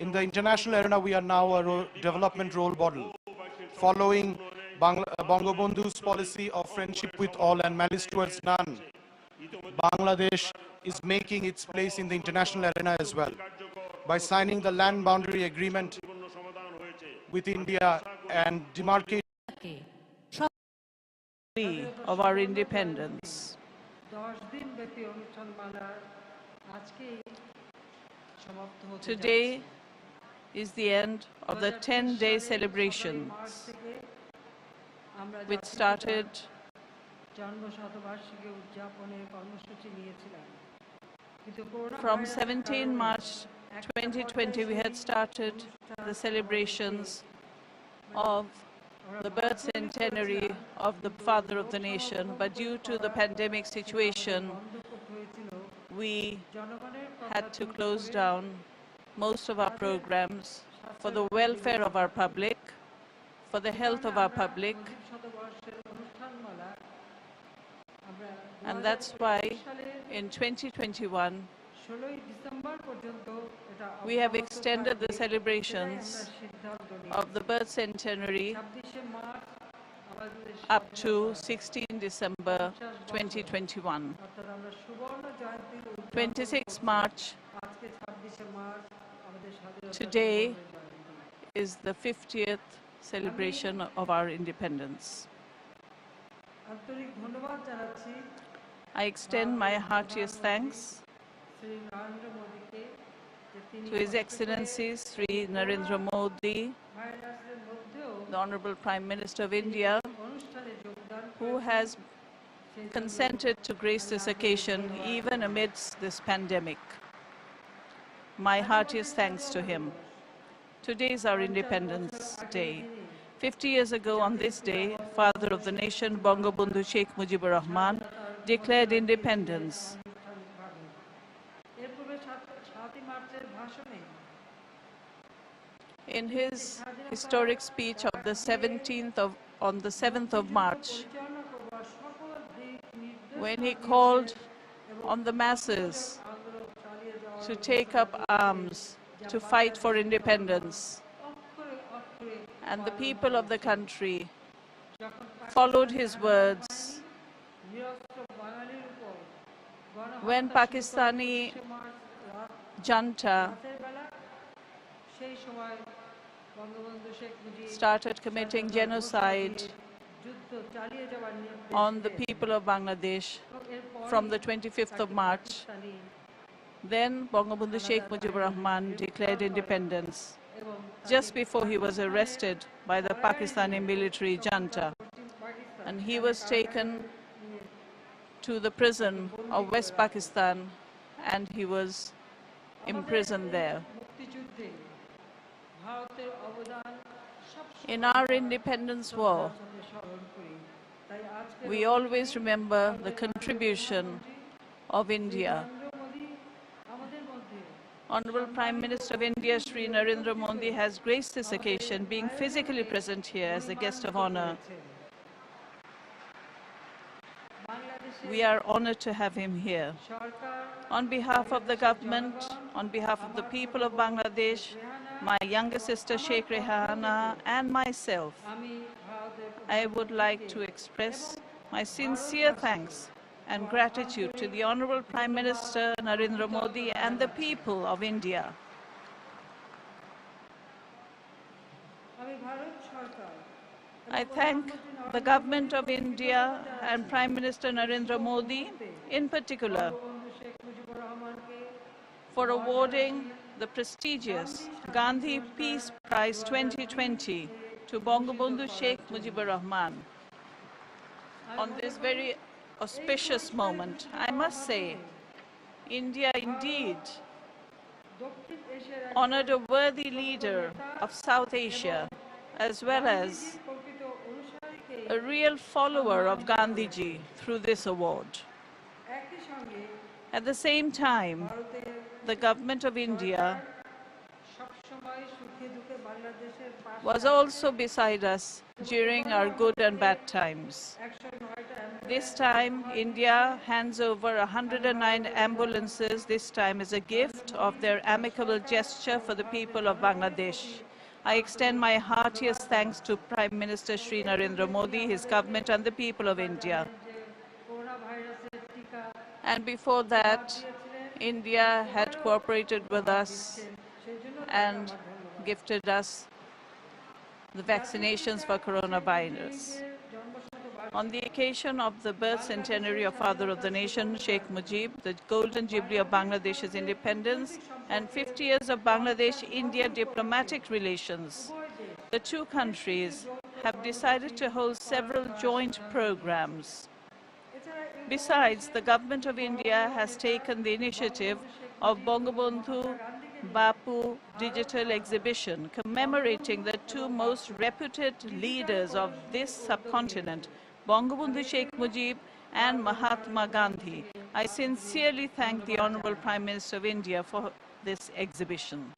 In the international arena, we are now a development role model, following Bangabandhu's policy of friendship with all and malice towards none. Bangladesh is making its place in the international arena as well by signing the land boundary agreement with India and demarcating of our independence. Today is the end of the 10-day celebrations, which started from 17 March 2020. We had started the celebrations of the birth centenary of the father of the nation, but due to the pandemic situation, we had to close down most of our programs for the welfare of our public, for the health of our public. And that's why in 2021, we have extended the celebrations of the birth centenary up to 16 December 2021. 26 March, today is the 50th celebration of our independence. I extend my heartiest thanks to His Excellency Sri Narendra Modi, the Honorable Prime Minister of India, who has consented to grace this occasion even amidst this pandemic. My heartiest thanks to him. Today is our Independence Day. 50 years ago on this day, Father of the nation, Bangabandhu Sheikh Mujibur Rahman, declared independence. In his historic speech of the 7th of March, when he called on the masses to take up arms to fight for independence, and the people of the country followed his words, when Pakistani junta started committing genocide on the people of Bangladesh from the 25th of March, then Bangabandhu Sheikh Mujibur Rahman declared independence just before he was arrested by the Pakistani military junta, and he was taken to the prison of West Pakistan and he was imprisoned there. In our independence war, we always remember the contribution of India. Honorable Prime Minister of India, Sri Narendra Modi, has graced this occasion, being physically present here as the guest of honor. We are honored to have him here. On behalf of the government, on behalf of the people of Bangladesh, my younger sister Sheikh Rehana and myself, I would like to express my sincere thanks and gratitude to the Honorable Prime Minister Narendra Modi and the people of India. I thank the government of India and Prime Minister Narendra Modi in particular for awarding the prestigious Gandhi Peace Prize 2020 to Bangabandhu Sheikh Mujibur Rahman. On this very auspicious moment, I must say, India indeed honored a worthy leader of South Asia, as well as a real follower of Gandhiji through this award. At the same time, the government of India was also beside us during our good and bad times. This time, India hands over 109 ambulances, this time as a gift of their amicable gesture for the people of Bangladesh. I extend my heartiest thanks to Prime Minister Shri Narendra Modi, his government, and the people of India. And before that, India had cooperated with us and gifted us the vaccinations for coronavirus. On the occasion of the birth centenary of Father of the Nation, Sheikh Mujib, the Golden Jubilee of Bangladesh's independence, and 50 years of Bangladesh-India diplomatic relations, the two countries have decided to hold several joint programs. Besides, the government of India has taken the initiative of Bangabandhu Bapu Digital Exhibition, commemorating the two most reputed leaders of this subcontinent, Bangabandhu Sheikh Mujib and Mahatma Gandhi. I sincerely thank the Honorable Prime Minister of India for this exhibition.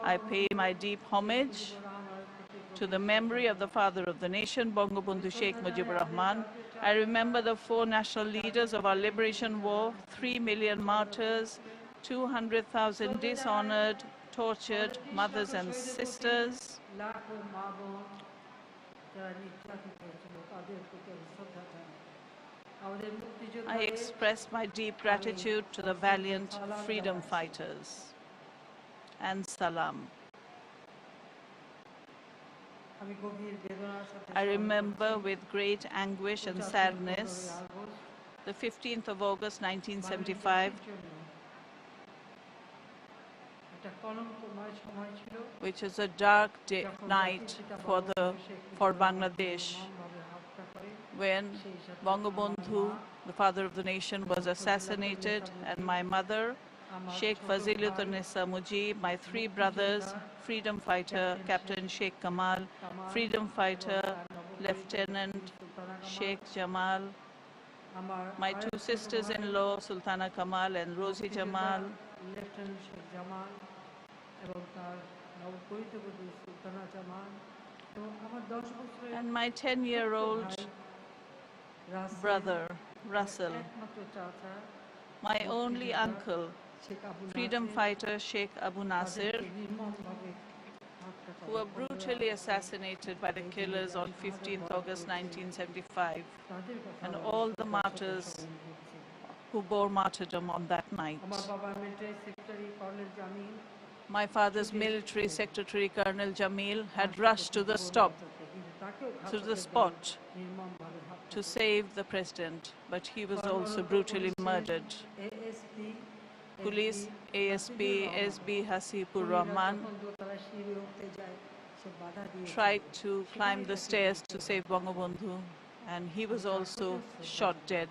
I pay my deep homage to the memory of the Father of the Nation, Bangabandhu Sheikh Mujibur Rahman. I remember the 4 national leaders of our liberation war, 3 million martyrs, 200,000 dishonored, tortured mothers and sisters. I express my deep gratitude to the valiant freedom fighters. And salam. I remember with great anguish and sadness the 15th of August 1975, which is a dark night for Bangladesh, when Bangabandhu, the Father of the Nation, was assassinated, and my mother, Sheikh Fazilunnisa Mujib, my 3 brothers, freedom fighter Captain Sheikh Kamal, freedom fighter Lieutenant Sheikh Jamal, my 2 sisters-in-law, Sultana Kamal and Rosie Jamal, and my 10-year-old brother, Russell, my only uncle, freedom fighter Sheikh Abu Nasir, who were brutally assassinated by the killers on 15th August 1975, and all the martyrs who bore martyrdom on that night. My father's military secretary, Colonel Jamil, had rushed to the spot to save the president, but he was also brutally murdered. Police ASP SB Hasipur Rahman tried to climb the stairs to save Bangabandhu, and he was also shot dead.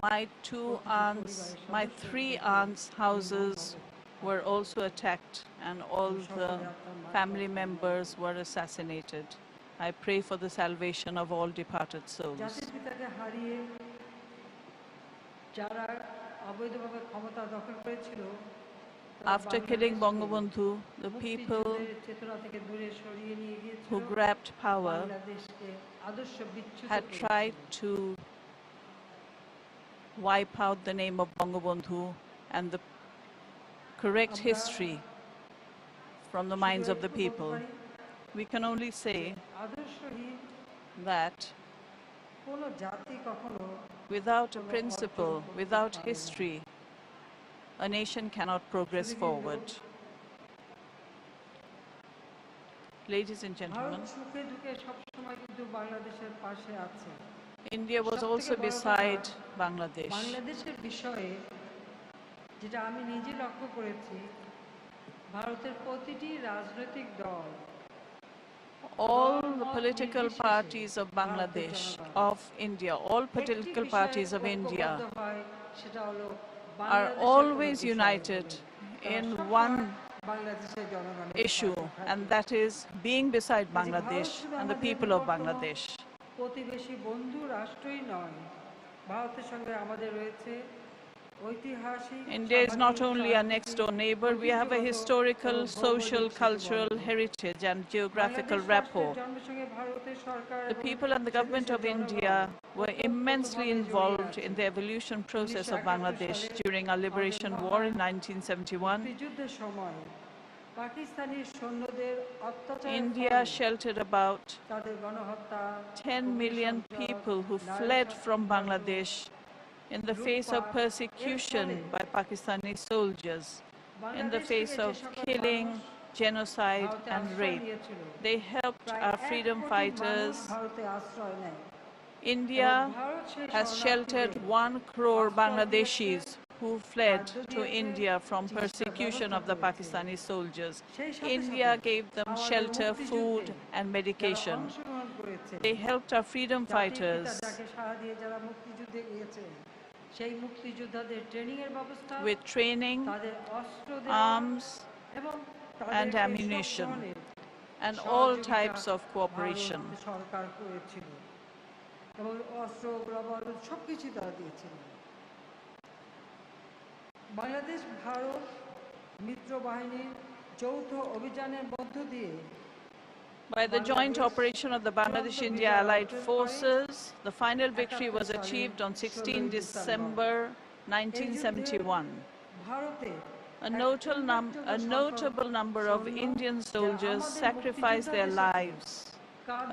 My 2 aunts, my 3 aunts' houses were also attacked, and all the family members were assassinated. I pray for the salvation of all departed souls. After killing Bangabandhu, the people who grabbed power had tried to wipe out the name of Bangabandhu and the correct history from the minds of the people. We can only say that without a principle, without history, a nation cannot progress forward. Ladies and gentlemen, India was also beside Bangladesh. All the political parties of Bangladesh, of India, all political parties of India are always united in one issue, and that is being beside Bangladesh and the people of Bangladesh. প্রতিবেশী বন্ধু রাষ্ট্রই নয়, ভারতের সঙ্গে আমাদের রয়েছে India is not only our next door neighbor, we have a historical, social, cultural heritage and geographical rapport. The people and the government of India were immensely involved in the evolution process of Bangladesh during our liberation war in 1971. India sheltered about 10 million people who fled from Bangladesh in the face of persecution by Pakistani soldiers, in the face of killing, genocide and rape. They helped our freedom fighters. India has sheltered 1 crore Bangladeshis who fled to India from persecution of the Pakistani soldiers. India gave them shelter, food and medication. They helped our freedom fighters with training, arms and ammunition and all types of cooperation. Bangladesh Bharat মিত্র বাহিনীর যৌথ অভিযানের মধ্য দিয়ে By the joint operation of the Bangladesh-India Allied Forces, the final victory was achieved on 16 December 1971. A notable number of Indian soldiers sacrificed their lives,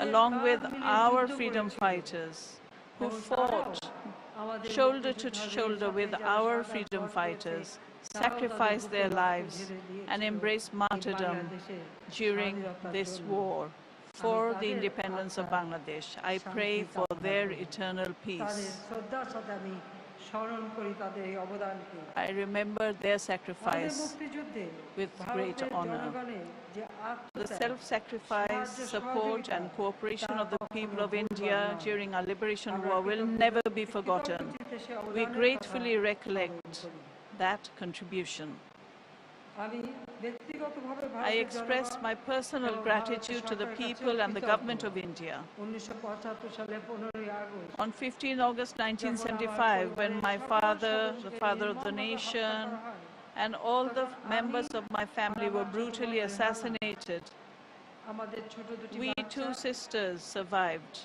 along with our freedom fighters, who fought shoulder to shoulder with our freedom fighters, sacrificed their lives and embraced martyrdom during this war for the independence of Bangladesh. I pray for their eternal peace. I remember their sacrifice with great honor. The self-sacrifice, support and cooperation of the people of India during our liberation war will never be forgotten. We gratefully recollect that contribution. I express my personal gratitude to the people and the government of India. On 15 August 1975, when my father, the father of the nation, and all the members of my family were brutally assassinated, we 2 sisters survived.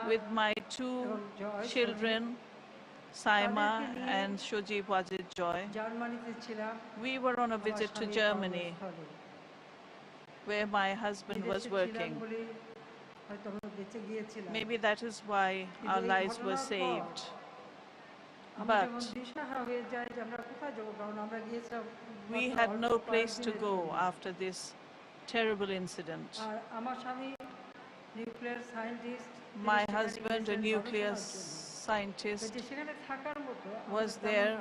With my 2 children, Saima and Shojib Wajid Joy, we were on a visit to Germany, where my husband was working. Maybe that is why our lives were saved. But we had no place to go after this terrible incident. My husband, a nuclear scientist, was there,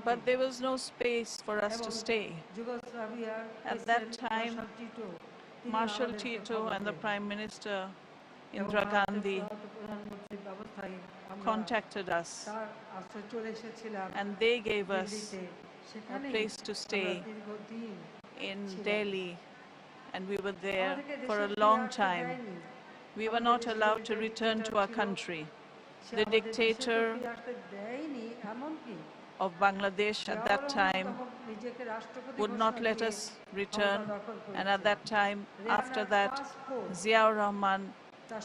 but there was no space for us to stay. At that time, Marshal Tito and the Prime Minister Indira Gandhi contacted us, and they gave us a place to stay in Delhi, and we were there for a long time. We were not allowed to return to our country. The dictator of Bangladesh at that time would not let us return, and at that time, after that, Ziaur Rahman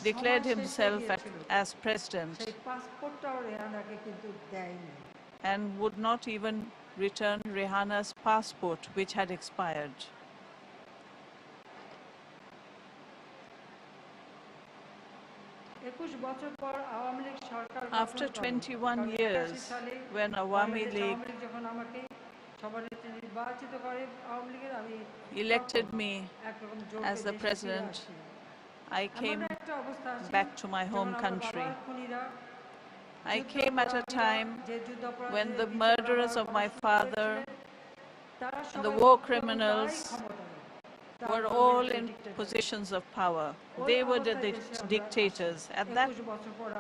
declared himself as president and would not even return Rehana's passport, which had expired. After 21 years, when Awami League elected me as the president, I came back to my home country. I came at a time when the murderers of my father and the war criminals were all in positions of power. They were the dictators. At that,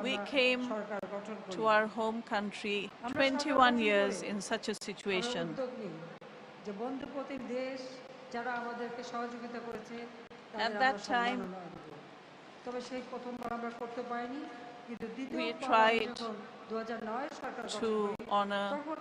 we came to our home country 21 years in such a situation. At that time, তবে সেই প্রথমবার আমরা করতে পারিনি, কিন্তু we দ্বিতীয়বার tried যখন 2009 সরকার গঠন to করি, honor তখন